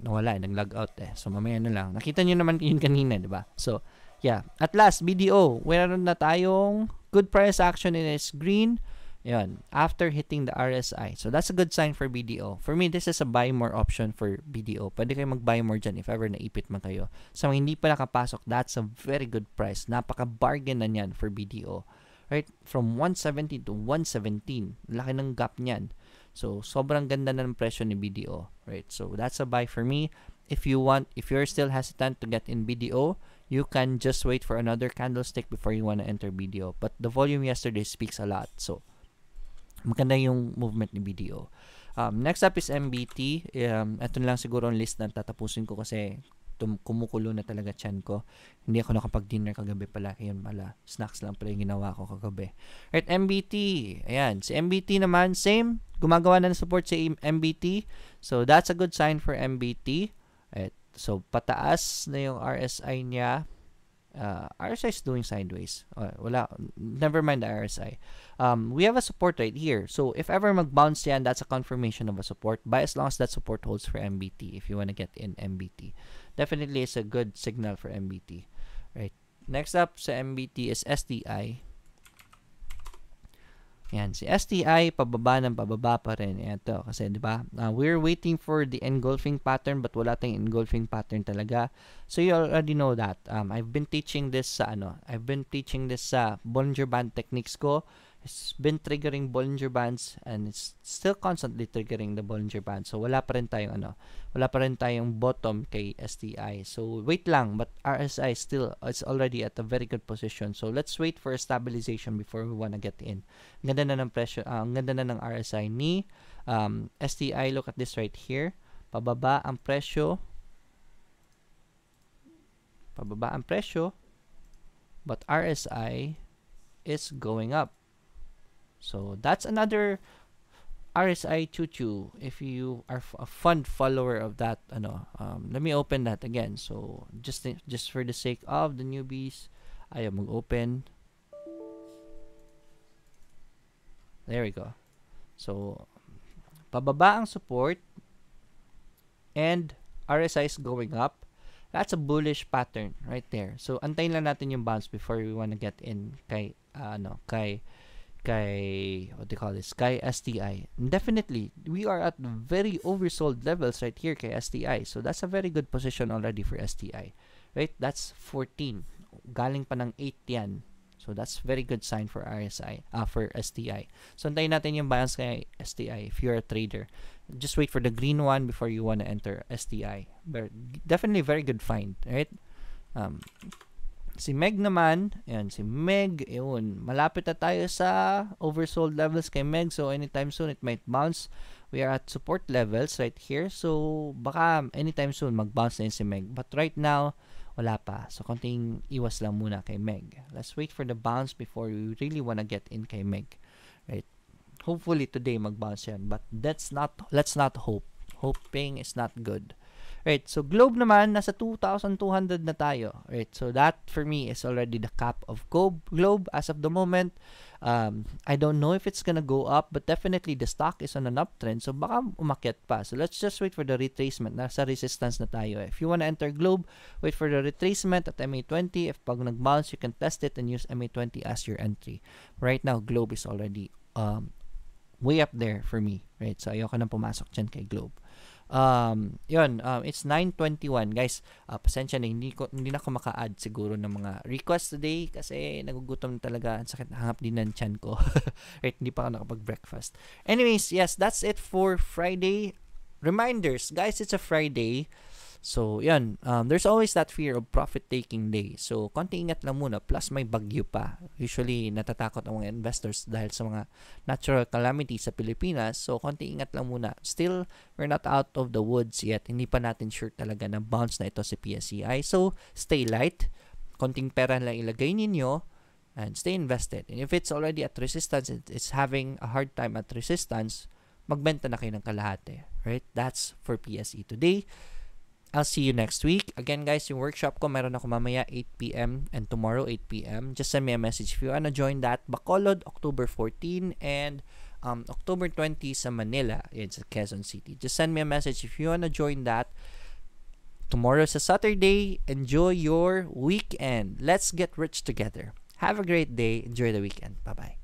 nawala, nag-log out So, mamaya na lang. Nakita nyo naman yun kanina, di ba? So, yeah. At last, BDO. Meron na tayong good price action in its green. Yan. After hitting the RSI. So, that's a good sign for BDO. For me, this is a buy more option for BDO. Pwede kayo mag-buy more dyan if ever naipit man kayo. So, hindi pa nakapasok, that's a very good price. Napaka-bargain na yan for BDO. Right? From 170 to 117. Laki ng gap niyan. So, sobrang ganda na ng presyo ni BDO, right? So, that's a buy for me. If you're still hesitant to get in BDO, you can just wait for another candlestick before you want to enter BDO. But the volume yesterday speaks a lot. So, maganda yung movement ni BDO. Next up is MBT. Ito na lang siguro ang list na tatapusin ko kasi kumukulo na talaga tiyan ko. Hindi ako nakapag-dinner kagabi pala. Ayun pala. Snacks lang pala yung ginawa ko kagabi. Right, MBT. Ayan. Si MBT naman, same. Gumagawa na ng support si MBT. So, that's a good sign for MBT. Right. So, pataas na yung RSI niya. RSI is doing sideways. Wala. Never mind the RSI. We have a support right here. So, if ever mag-bounce yan, that's a confirmation of a support. Buy as long as that support holds for MBT if you want to get in MBT. Definitely is a good signal for MBT. Right. Next up sa MBT is STI. Yan, si STI pababa ng pababa pa rin. Ito kasi 'di ba? We're waiting for the engulfing pattern but wala tayong engulfing pattern talaga. So you already know that. I've been teaching this sa Bollinger Band techniques ko. It's been triggering Bollinger Bands and it's still constantly triggering the Bollinger Band. So wala pa rin tayong bottom kay STI. So wait lang, but RSI still it's already at a very good position. So let's wait for a stabilization before we wanna get in. Ang ganda na ng presyo, ang ganda na ng RSI ni STI. Look at this right here. Pababa ang presyo, but RSI is going up. So that's another RSI choo-choo if you are a fond follower of that. Let me open that again. So just for the sake of the newbies, ayaw mag-open. There we go. So pababa ang support and RSI is going up. That's a bullish pattern right there. So antayin lang natin yung bounce before we want to get in kay what do you call this? Kay STI. Definitely, we are at very oversold levels right here kay STI. So that's a very good position already for STI. Right? That's 14. Galing pa ng 8 yan. So that's very good sign for RSI, for STI. So antayin natin yung balance kay STI if you're a trader. Just wait for the green one before you want to enter STI. But definitely very good find, right? Si Meg naman, ayan, si Meg, yun, malapit na tayo sa oversold levels kay Meg. So, anytime soon, it might bounce. We are at support levels right here. So, baka anytime soon, mag-bounce na yun si Meg. But right now, wala pa. So, konting iwas lang muna kay Meg. Let's wait for the bounce before we really wanna get in kay Meg. Right? Hopefully, today, mag-bounce yan. But let's not hope. Hoping is not good. Right, so Globe naman, nasa 2,200 na tayo. Right, so that for me is already the cap of Globe as of the moment. I don't know if it's gonna go up, but definitely the stock is on an uptrend. So baka umakyat pa. So let's just wait for the retracement. Nasa resistance na tayo. If you wanna enter Globe, wait for the retracement at MA20. If pag nag-bounce, you can test it and use MA20 as your entry. Right now, Globe is already way up there for me. Right, so ayoko nang pumasok dyan kay Globe. It's 9:21 guys. Pasensya na, hindi na ako maka-add siguro ng mga requests today kasi nagugutom talaga, ang sakit, hangap din ng tiyan ko. Right, hindi pa ako nakapag-breakfast. Anyways, yes, that's it for Friday. Reminders, guys, it's a Friday. So, yan. There's always that fear of profit-taking day. So, konti ingat lang muna. Plus, may bagyo pa. Usually, natatakot ang mga investors dahil sa mga natural calamities sa Pilipinas. So, konti ingat lang muna. Still, we're not out of the woods yet. Hindi pa natin sure talaga na bounce na ito si PSEi. So, stay light. Konting pera lang ilagay ninyo and stay invested. And if it's already at resistance, it's having a hard time at resistance, magbenta na kayo ng kalahati. Right? That's for PSE today. I'll see you next week. Again, guys, yung workshop ko, meron ako mamaya 8 p.m. and tomorrow 8 p.m. Just send me a message if you wanna join that. Bacolod, October 14 and October 20 sa Manila. It's at Quezon City. Just send me a message if you wanna join that. Tomorrow's a Saturday. Enjoy your weekend. Let's get rich together. Have a great day. Enjoy the weekend. Bye-bye.